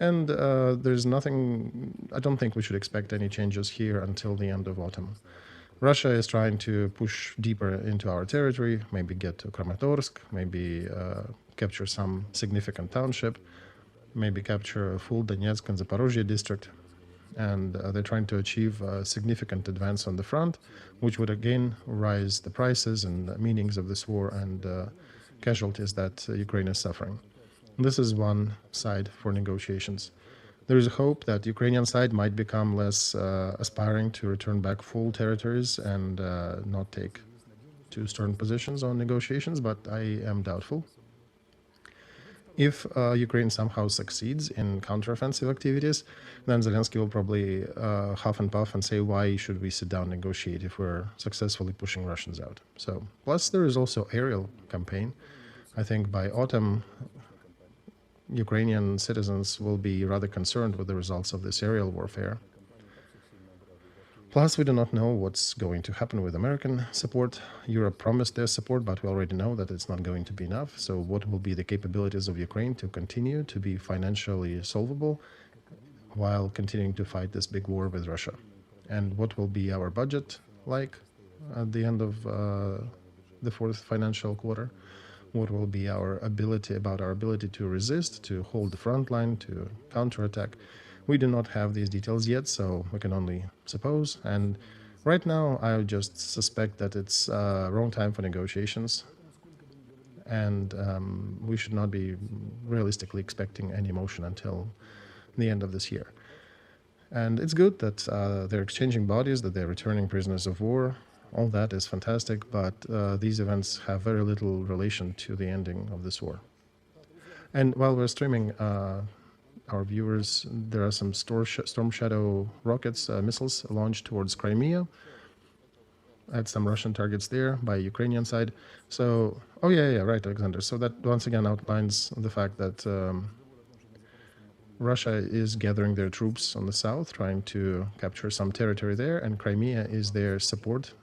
And there's nothing, I don't think we should expect any changes here until the end of autumn. Russia is trying to push deeper into our territory, maybe get to Kramatorsk, maybe capture some significant township. maybe capture a full Donetsk and Zaporozhye district. And they're trying to achieve a significant advance on the front, which would again rise the prices and the meanings of this war and casualties that Ukraine is suffering. This is one side for negotiations. There is a hope that Ukrainian side might become less aspiring to return back full territories and not take too stern positions on negotiations, but I am doubtful. If Ukraine somehow succeeds in counteroffensive activities, then Zelensky will probably huff and puff and say, why should we sit down and negotiate if we're successfully pushing Russians out? So, plus there is also aerial campaign. I think by autumn, Ukrainian citizens will be rather concerned with the results of this aerial warfare. Plus, we do not know what's going to happen with American support. Europe promised their support, but we already know that it's not going to be enough. So what will be the capabilities of Ukraine to continue to be financially solvable while continuing to fight this big war with Russia? And what will be our budget like at the end of the fourth financial quarter? What will be our ability to resist, to hold the front line, to counterattack? We do not have these details yet, so we can only suppose. And right now, I just suspect that it's wrong time for negotiations. And we should not be realistically expecting any motion until the end of this year. And it's good that they're exchanging bodies, that they're returning prisoners of war. All that is fantastic, but these events have very little relation to the ending of this war. And while we're streaming, our viewers, there are some Storm Shadow rockets, missiles launched towards Crimea at some Russian targets there by Ukrainian side. So, oh yeah, right, Alexander. So that once again outlines the fact that Russia is gathering their troops on the south, trying to capture some territory there, and Crimea is their support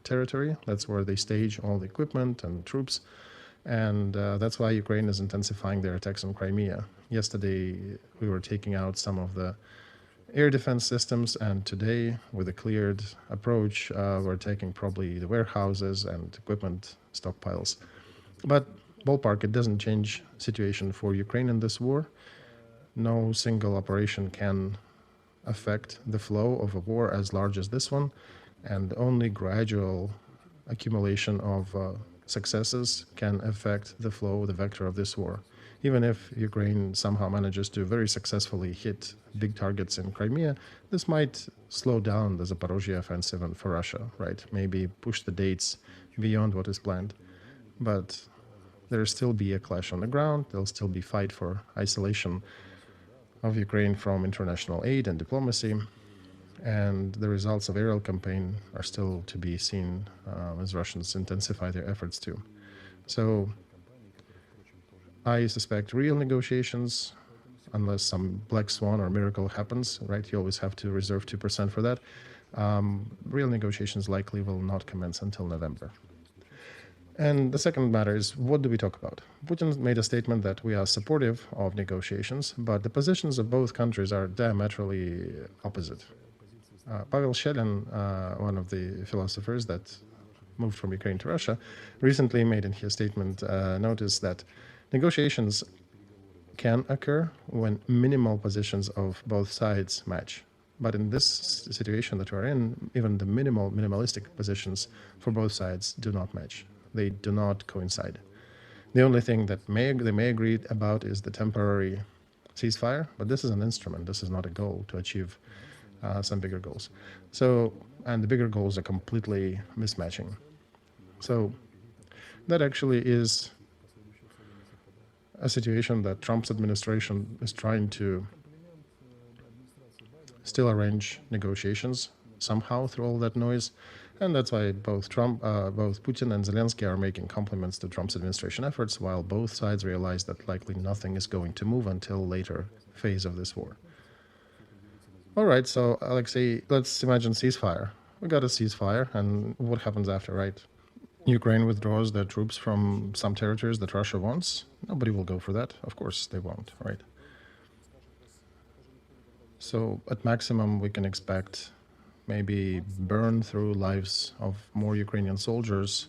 territory. That's where they stage all the equipment and troops. And that's why Ukraine is intensifying their attacks on Crimea. Yesterday, we were taking out some of the air defense systems, and today, with a cleared approach, we're taking probably the warehouses and equipment stockpiles. But ballpark, it doesn't change situation for Ukraine in this war. No single operation can affect the flow of a war as large as this one, and only gradual accumulation of successes can affect the flow, the vector of this war. Even if Ukraine somehow manages to very successfully hit big targets in Crimea, this might slow down the Zaporozhye offensive for Russia, right? Maybe push the dates beyond what is planned. But there'll still be a clash on the ground. There'll still be fight for isolation of Ukraine from international aid and diplomacy. And the results of aerial campaign are still to be seen as Russians intensify their efforts too. So I suspect real negotiations, unless some black swan or miracle happens, right? You always have to reserve 2% for that. Real negotiations likely will not commence until November. And the second matter is, what do we talk about? Putin made a statement that we are supportive of negotiations, but the positions of both countries are diametrally opposite. Pavel Shelin, one of the philosophers that moved from Ukraine to Russia, recently made in his statement notice that negotiations can occur when minimal positions of both sides match. But in this situation that we're in, even the minimalistic positions for both sides do not match. They do not coincide. The only thing that they may agree about is the temporary ceasefire, but this is an instrument. This is not a goal to achieve some bigger goals. So, and the bigger goals are completely mismatching. So that actually is a situation that Trump's administration is trying to still arrange negotiations somehow through all that noise. And that's why both Putin and Zelensky are making compliments to Trump's administration efforts, while both sides realize that likely nothing is going to move until later phase of this war. All right, so Alexei, let's imagine ceasefire. We got a ceasefire, and what happens after, right? Ukraine withdraws their troops from some territories that Russia wants. Nobody will go for that. Of course they won't, right? So at maximum, we can expect maybe burn through lives of more Ukrainian soldiers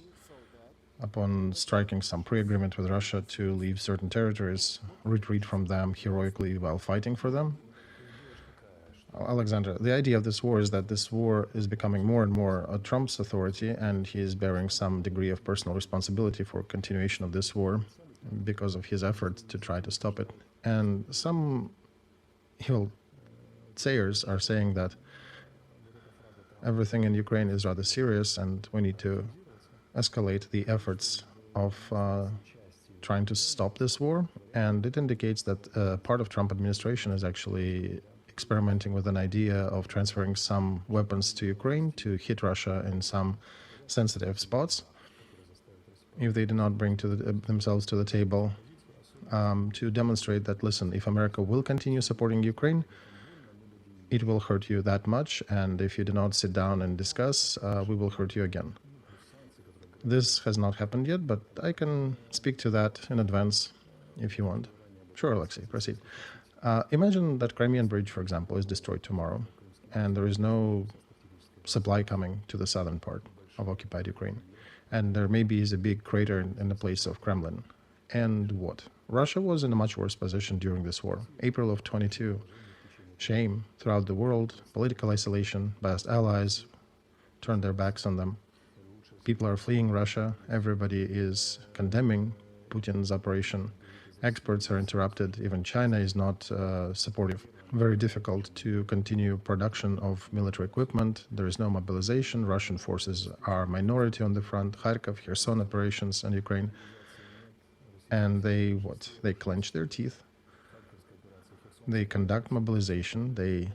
upon striking some pre-agreement with Russia to leave certain territories, retreat from them heroically while fighting for them. Alexander, the idea of this war is that this war is becoming more and more Trump's authority, and he is bearing some degree of personal responsibility for continuation of this war because of his efforts to try to stop it. And some evil sayers are saying that everything in Ukraine is rather serious and we need to escalate the efforts of trying to stop this war. And it indicates that part of Trump administration is actually experimenting with an idea of transferring some weapons to Ukraine to hit Russia in some sensitive spots if they do not bring themselves to the table, to demonstrate that, listen, if America will continue supporting Ukraine, it will hurt you that much, and if you do not sit down and discuss, we will hurt you again. This has not happened yet, but I can speak to that in advance if you want. Sure, Alexey, proceed. Imagine that Crimean Bridge, for example, is destroyed tomorrow, and there is no supply coming to the southern part of occupied Ukraine. And there maybe is a big crater in the place of Kremlin. And what? Russia was in a much worse position during this war. April of 22. Shame throughout the world, political isolation, best allies turned their backs on them. People are fleeing Russia. Everybody is condemning Putin's operation. Exports are interrupted. Even China is not supportive. Very difficult to continue production of military equipment. There is no mobilization. Russian forces are minority on the front. Kharkov, Kherson operations in Ukraine. And they clench their teeth. They conduct mobilization. They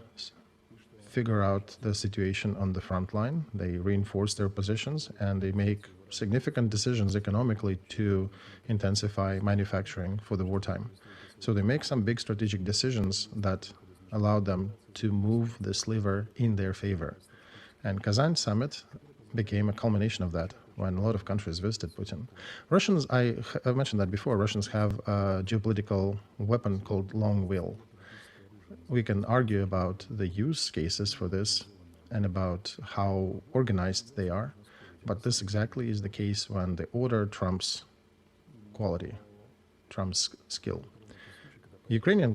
figure out the situation on the front line. They reinforce their positions, and they make significant decisions economically to intensify manufacturing for the wartime. So they make some big strategic decisions that allow them to move this lever in their favor. And Kazan summit became a culmination of that when a lot of countries visited Putin. Russians, I mentioned that before, Russians have a geopolitical weapon called long will. We can argue about the use cases for this and about how organized they are, but this exactly is the case when the order trumps quality, trumps skill. Ukrainian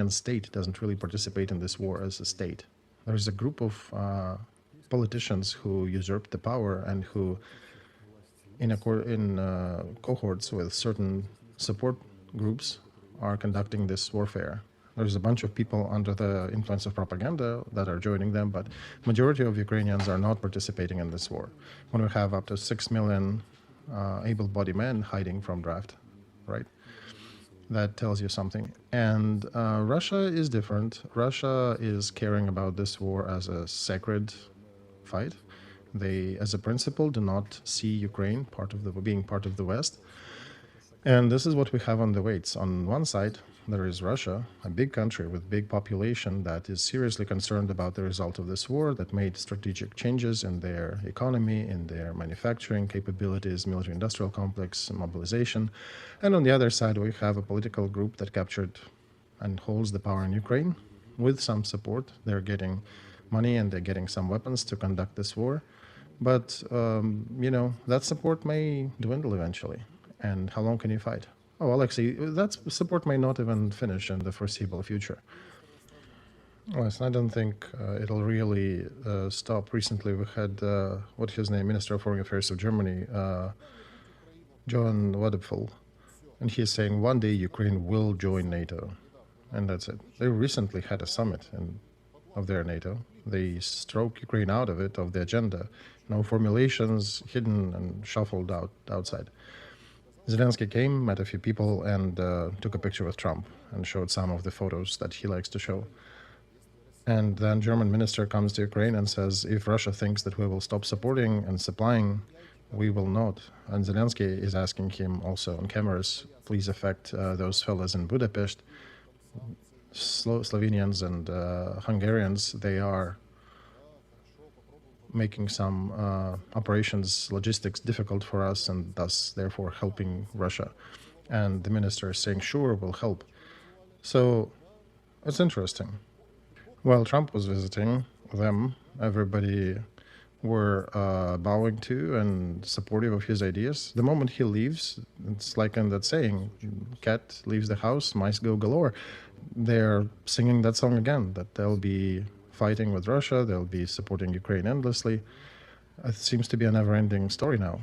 state doesn't really participate in this war as a state. There is a group of politicians who usurped the power and who, in cohorts with certain support groups, are conducting this warfare. There's a bunch of people under the influence of propaganda that are joining them, but majority of Ukrainians are not participating in this war. When we have up to 6 million able-bodied men hiding from draft, right? That tells you something. And Russia is different. Russia is caring about this war as a sacred fight. They, as a principle, do not see Ukraine being part of the West. And this is what we have on the weights. On one side, there is Russia, a big country with big population that is seriously concerned about the result of this war, that made strategic changes in their economy, in their manufacturing capabilities, military-industrial complex, mobilization. And on the other side, we have a political group that captured and holds the power in Ukraine with some support. They're getting money and they're getting some weapons to conduct this war. But, that support may dwindle eventually. And how long can you fight? Oh, Alexey, that support may not even finish in the foreseeable future. Well, I don't think it'll really stop. Recently, we had, Minister of Foreign Affairs of Germany, John Wadephul, and he's saying one day Ukraine will join NATO, and that's it. They recently had a summit of their NATO. They stroke Ukraine out of the agenda. No formulations, hidden and shuffled outside. Zelensky came, met a few people, and took a picture with Trump and showed some of the photos that he likes to show. And then German minister comes to Ukraine and says, if Russia thinks that we will stop supporting and supplying, we will not. And Zelensky is asking him also on cameras, please affect those fellas in Budapest. Slovenians and Hungarians, they are making some operations, logistics difficult for us, and thus, therefore, helping Russia. And the minister is saying, sure, we'll help. So it's interesting. While Trump was visiting them, everybody were bowing to and supportive of his ideas. The moment he leaves, it's like in that saying, cat leaves the house, mice go galore. They're singing that song again, that they'll be fighting with Russia, they'll be supporting Ukraine endlessly. It seems to be a never-ending story now.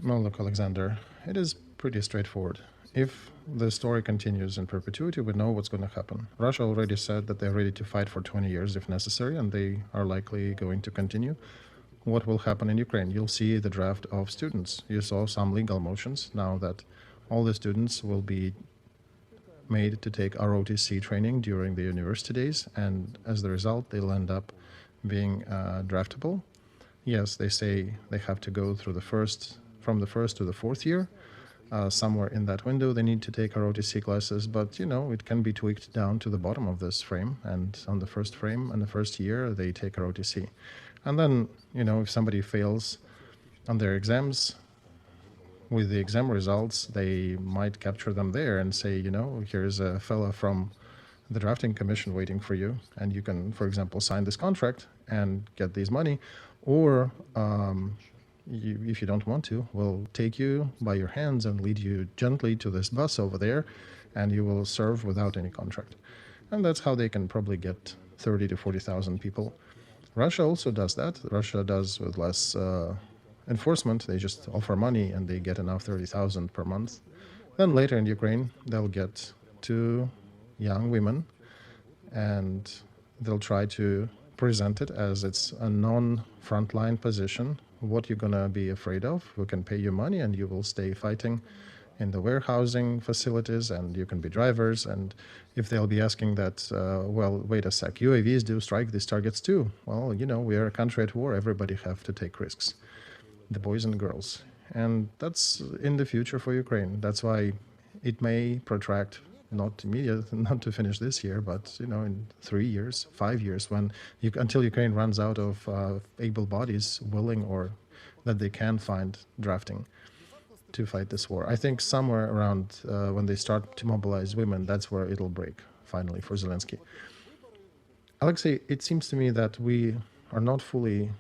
Well, look, Alexander, it is pretty straightforward. If the story continues in perpetuity, we know what's going to happen. Russia already said that they're ready to fight for 20 years if necessary, and they are likely going to continue. What will happen in Ukraine? You'll see the draft of students. You saw some legal motions now that all the students will be made to take ROTC training during the university days, and as the result, they'll end up being draftable. Yes, they say they have to go through from the first to the fourth year. Somewhere in that window, they need to take ROTC classes, but it can be tweaked down to the bottom of this frame. And on the first frame and the first year, they take ROTC. And then, if somebody fails on their exams, with the exam results, they might capture them there and say, here's a fella from the drafting commission waiting for you, and you can, for example, sign this contract and get this money, or if you don't want to, we'll take you by your hands and lead you gently to this bus over there, and you will serve without any contract. And that's how they can probably get 30 to 40,000 people. Russia also does that. Russia does with less enforcement. They just offer money and they get enough 30,000 per month. Then later in Ukraine, they'll get 2 young women and they'll try to present it as it's a non-frontline position. What you're going to be afraid of? We can pay you money and you will stay fighting in the warehousing facilities, and you can be drivers. And if they'll be asking that, well, wait a sec, UAVs do strike these targets too. Well, we are a country at war. Everybody have to take risks, the boys and girls. And that's in the future for Ukraine. That's why it may protract, not to finish this year, but in 3 years, 5 years, until Ukraine runs out of able bodies willing or that they can find drafting to fight this war. I think somewhere around when they start to mobilize women, that's where it'll break finally for Zelensky. Alexei, it seems to me that we are not fully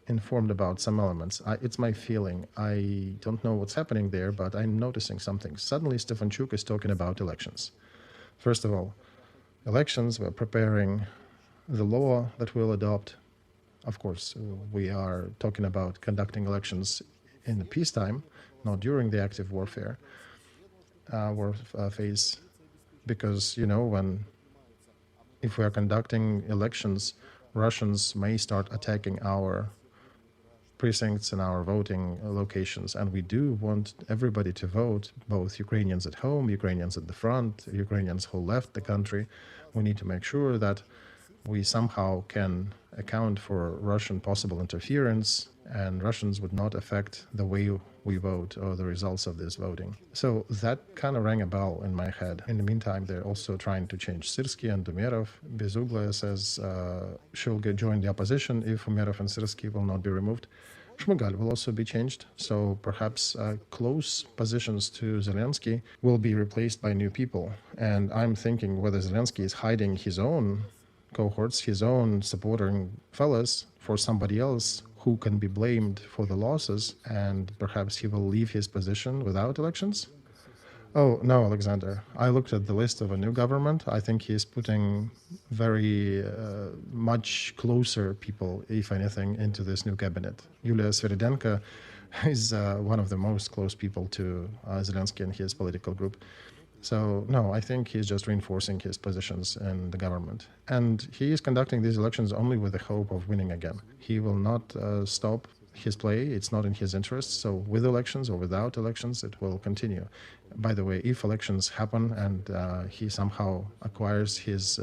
informed about some elements. It's my feeling. I don't know what's happening there, but I'm noticing something. Suddenly, Stefanchuk is talking about elections. First of all, elections, we're preparing the law that we'll adopt. Of course, we are talking about conducting elections in the peacetime, not during the active warfare phase, because, if we are conducting elections, Russians may start attacking our precincts and our voting locations, and we do want everybody to vote, both Ukrainians at home, Ukrainians at the front, Ukrainians who left the country. We need to make sure that we somehow can account for Russian possible interference, and Russians would not affect the way we vote or the results of this voting. So that kind of rang a bell in my head. In the meantime, they're also trying to change Syrsky and Umerov. Bezugla says she'll join the opposition if Umerov and Syrsky will not be removed. Shmyhal will also be changed, so perhaps close positions to Zelensky will be replaced by new people. And I'm thinking whether Zelensky is hiding his own cohorts, his own supporting fellas for somebody else who can be blamed for the losses, and perhaps he will leave his position without elections? Oh, no, Alexander. I looked at the list of a new government. I think he's putting very much closer people, if anything, into this new cabinet. Yulia Sviridenko is one of the most close people to Zelensky and his political group. So, no, I think he's just reinforcing his positions in the government. And he is conducting these elections only with the hope of winning again. He will not stop his play. It's not in his interests. So with elections or without elections, it will continue. By the way, if elections happen and he somehow acquires his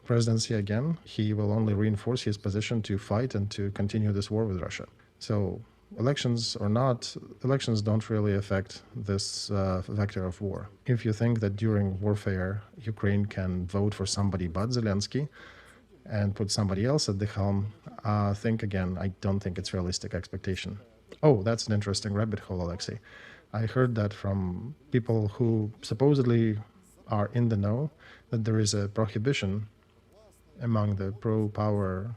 presidency again, he will only reinforce his position to fight and to continue this war with Russia. So elections or not, elections don't really affect this vector of war. If you think that during warfare, Ukraine can vote for somebody but Zelensky and put somebody else at the helm, think again. I don't think it's realistic expectation. Oh, that's an interesting rabbit hole, Alexei. I heard that from people who supposedly are in the know, that there is a prohibition among the pro-power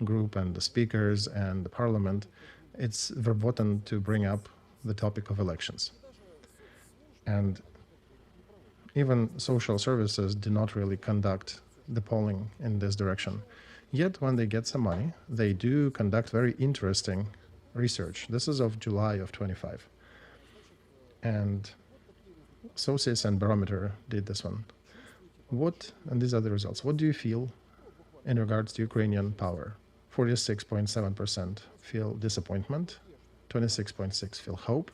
group and the speakers and the parliament, it's verboten to bring up the topic of elections. And even social services do not really conduct the polling in this direction. Yet when they get some money, they do conduct very interesting research. This is of July of 25. And SOCIS and Barometer did this one. And these are the results. What do you feel in regards to Ukrainian power? 46.7% feel disappointment, 26.6% feel hope,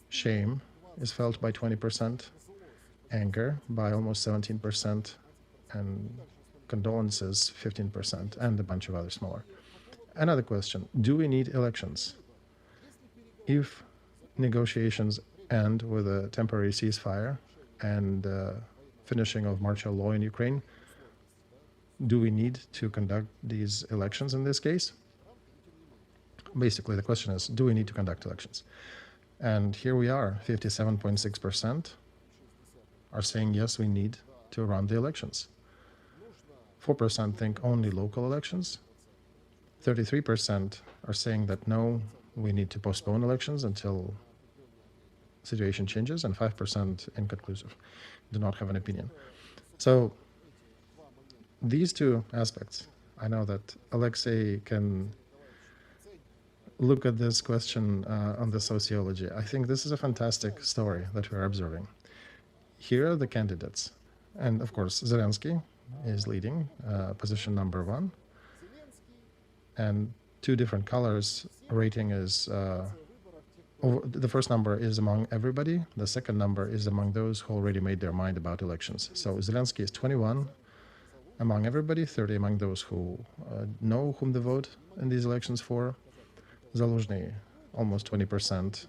shame is felt by 20%, anger by almost 17%, and condolences 15%, and a bunch of other smaller. Another question, do we need elections? If negotiations end with a temporary ceasefire and finishing of martial law in Ukraine, do we need to conduct these elections in this case? Basically, the question is, do we need to conduct elections? And here we are, 57.6% are saying, yes, we need to run the elections. 4% think only local elections. 33% are saying that no, we need to postpone elections until situation changes, and 5% inconclusive, do not have an opinion. So these two aspects, I know that Alexey can look at this question on the sociology. I think this is a fantastic story that we're observing. Here are the candidates. And of course, Zelensky is leading, position number 1. And two different colors. Rating is, the first number is among everybody. The second number is among those who already made their mind about elections. So Zelensky is 21 among everybody, 30 among those who know whom to vote in these elections for. Zaluzhny, almost 20%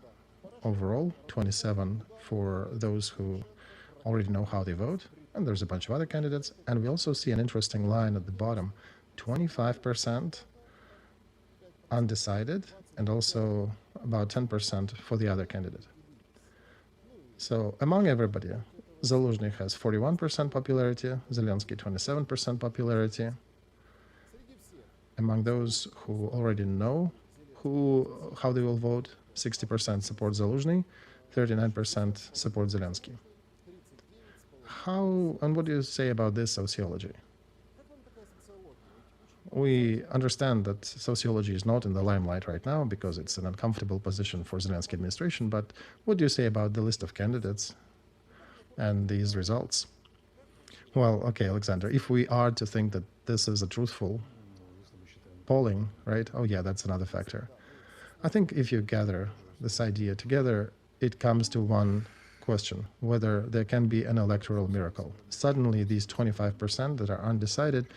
overall, 27 for those who already know how they vote. And there's a bunch of other candidates. And we also see an interesting line at the bottom, 25% undecided, and also about 10% for the other candidate. So among everybody, Zaluzhny has 41% popularity, Zelensky 27% popularity. Among those who already know how they will vote, 60% support Zaluzhny, 39% support Zelensky. How and what do you say about this sociology? We understand that sociology is not in the limelight right now because it's an uncomfortable position for Zelensky administration, but what do you say about the list of candidates and these results? Well, okay, Alexander, if we are to think that this is a truthful polling, right? Oh yeah, that's another factor. I think if you gather this idea together, it comes to one question, whether there can be an electoral miracle. Suddenly, these 25% that are undecided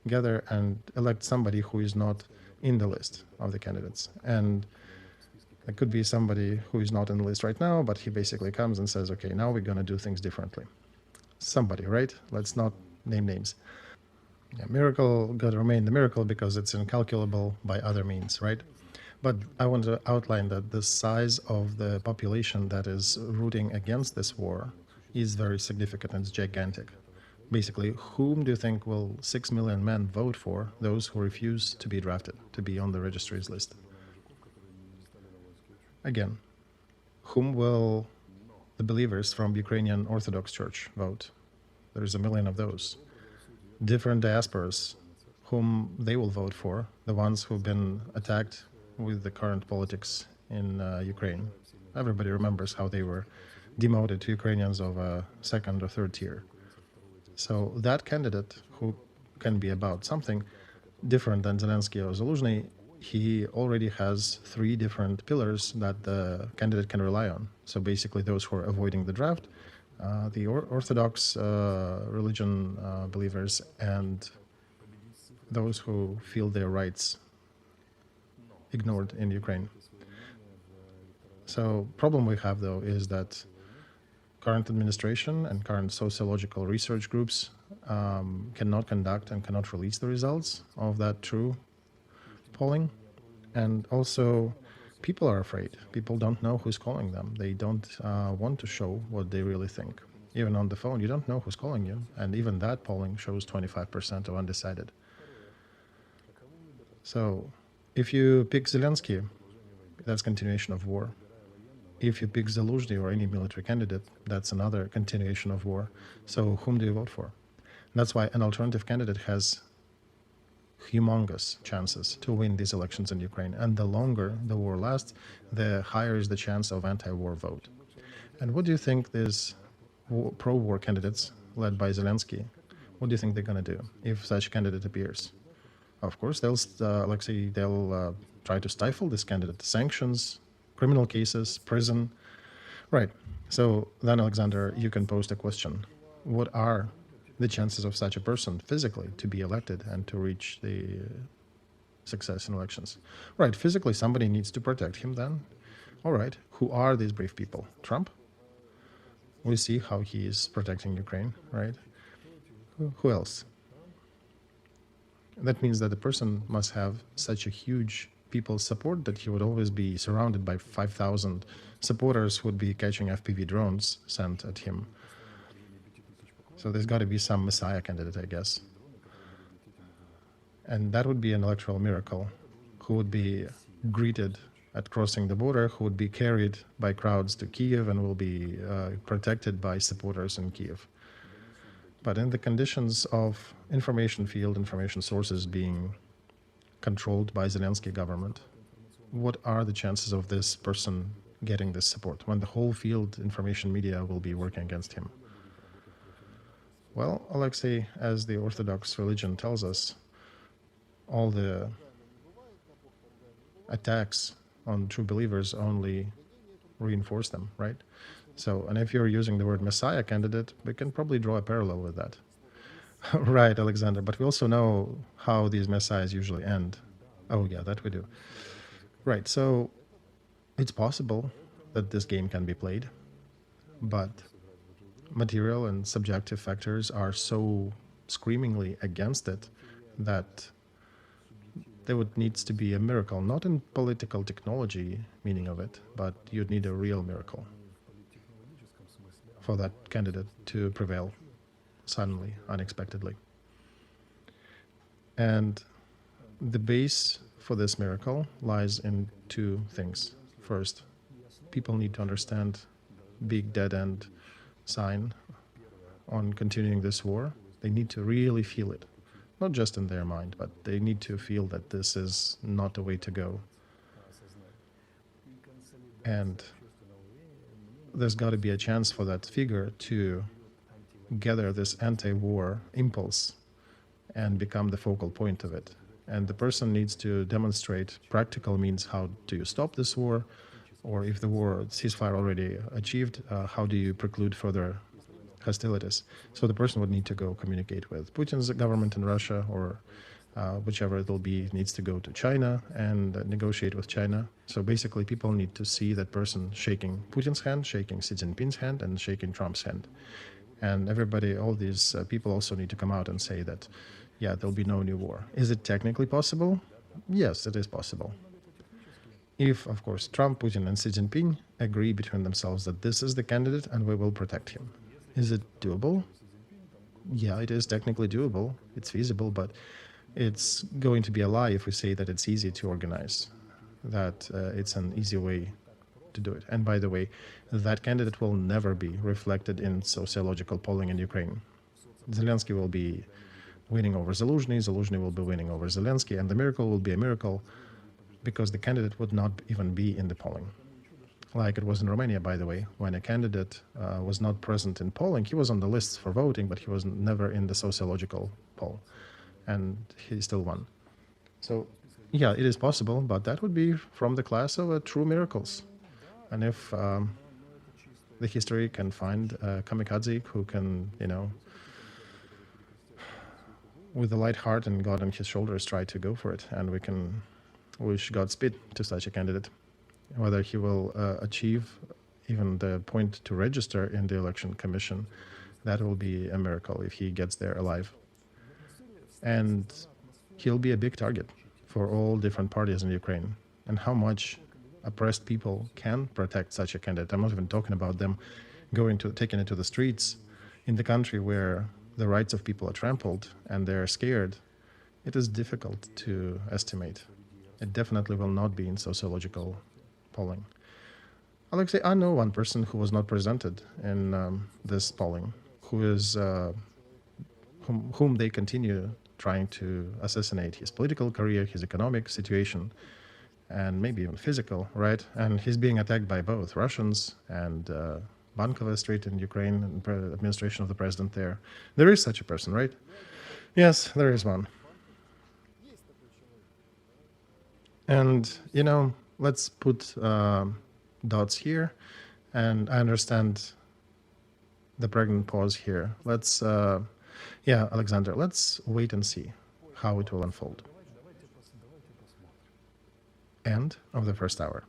gather and elect somebody who is not in the list of the candidates. And it could be somebody who is not in the list right now, but he basically comes and says, okay, now we're going to do things differently. Somebody, right? Let's not name names. Yeah, miracle got to remain the miracle because it's incalculable by other means, right? But I want to outline that the size of the population that is rooting against this war is very significant and it's gigantic. Basically, whom do you think will 6 million men vote for, those who refuse to be drafted, to be on the registries list? Again, whom will the believers from Ukrainian Orthodox Church vote? There's 1 million of those. Different diasporas, whom they will vote for, the ones who've been attacked with the current politics in Ukraine. Everybody remembers how they were demoted to Ukrainians of a second or third tier. So that candidate, who can be about something different than Zelensky or Zaluzhny, he already has 3 different pillars that the candidate can rely on. So basically those who are avoiding the draft, the Orthodox religion believers, and those who feel their rights ignored in Ukraine. So problem we have, though, is that current administration and current sociological research groups cannot conduct and cannot release the results of that true polling. And also, people are afraid. People don't know who's calling them. They don't want to show what they really think. Even on the phone, you don't know who's calling you. And even that polling shows 25% of undecided. So if you pick Zelensky, that's continuation of war. If you pick Zelensky or any military candidate, that's another continuation of war. So whom do you vote for? That's why an alternative candidate has humongous chances to win these elections in Ukraine. And the longer the war lasts, the higher is the chance of anti-war vote. And what do you think these pro-war candidates led by Zelensky, what do you think they're going to do if such a candidate appears? Of course, they'll try to stifle this candidate. Sanctions, criminal cases, prison. Right. So then, Alexander, you can pose a question. What are the chances of such a person physically to be elected and to reach the success in elections? Right. Physically, somebody needs to protect him then. All right. Who are these brave people? Trump? We see how he is protecting Ukraine, right? Who else? That means that the person must have such a huge people's support that he would always be surrounded by 5,000 supporters who would be catching FPV drones sent at him. So there's got to be some messiah candidate, I guess. And that would be an electoral miracle, who would be greeted at crossing the border, who would be carried by crowds to Kiev and will be protected by supporters in Kiev. But in the conditions of information field, information sources being controlled by Zelensky government, what are the chances of this person getting this support when the whole field information media will be working against him? Well, Alexei, as the Orthodox religion tells us, all the attacks on true believers only reinforce them, right? So, and if you're using the word Messiah candidate, we can probably draw a parallel with that. Right, Alexander, but we also know how these messiahs usually end. Oh yeah, that we do. Right, so it's possible that this game can be played, but material and subjective factors are so screamingly against it that there would needs to be a miracle, not in political technology meaning of it, but you'd need a real miracle for that candidate to prevail suddenly, unexpectedly. And the base for this miracle lies in two things. First, people need to understand big dead-end sign on continuing this war. They need to really feel it, not just in their mind, but they need to feel that this is not the way to go. And there's got to be a chance for that figure to gather this anti-war impulse and become the focal point of it. And the person needs to demonstrate practical means. How do you stop this war? Or if the war ceasefire already achieved, how do you preclude further hostilities? So the person would need to go communicate with Putin's government in Russia, or whichever it will be, needs to go to China and negotiate with China. So basically people need to see that person shaking Putin's hand, shaking Xi Jinping's hand, and shaking Trump's hand. And everybody, all these people also need to come out and say that, yeah, there'll be no new war. Is it technically possible? Yes, it is possible. If, of course, Trump, Putin, and Xi Jinping agree between themselves that this is the candidate and we will protect him. Is it doable? Yeah, it is technically doable. It's feasible, but it's going to be a lie if we say that it's easy to organize, that it's an easy way to do it. And by the way, that candidate will never be reflected in sociological polling in Ukraine. Zelensky will be winning over Zelensky, Zelensky will be winning over Zelensky, and the miracle will be a miracle because the candidate would not even be in the polling. Like it was in Romania, by the way, when a candidate was not present in polling. He was on the lists for voting, but he was never in the sociological poll, and he still won. So yeah, it is possible, but that would be from the class of true miracles. And if the history can find a kamikaze who can, with a light heart and God on his shoulders, try to go for it, and we can wish Godspeed to such a candidate. Whether he will achieve even the point to register in the election commission, that will be a miracle if he gets there alive. And he'll be a big target for all different parties in Ukraine. And how much oppressed people can protect such a candidate? I'm not even talking about them taking it to the streets in the country where the rights of people are trampled and they're scared It is difficult to estimate. It definitely will not be in sociological polling. Alexey, I know one person who was not presented in this polling, who is whom they continue trying to assassinate his political career, his economic situation, and maybe even physical, right? And he's being attacked by both Russians and Bankova Street in Ukraine, and administration of the president there. There is such a person, right? Yes, there is one. And, you know, let's put dots here. And I understand the pregnant pause here. Let's, yeah, Alexander, let's wait and see how it will unfold. End of the first hour.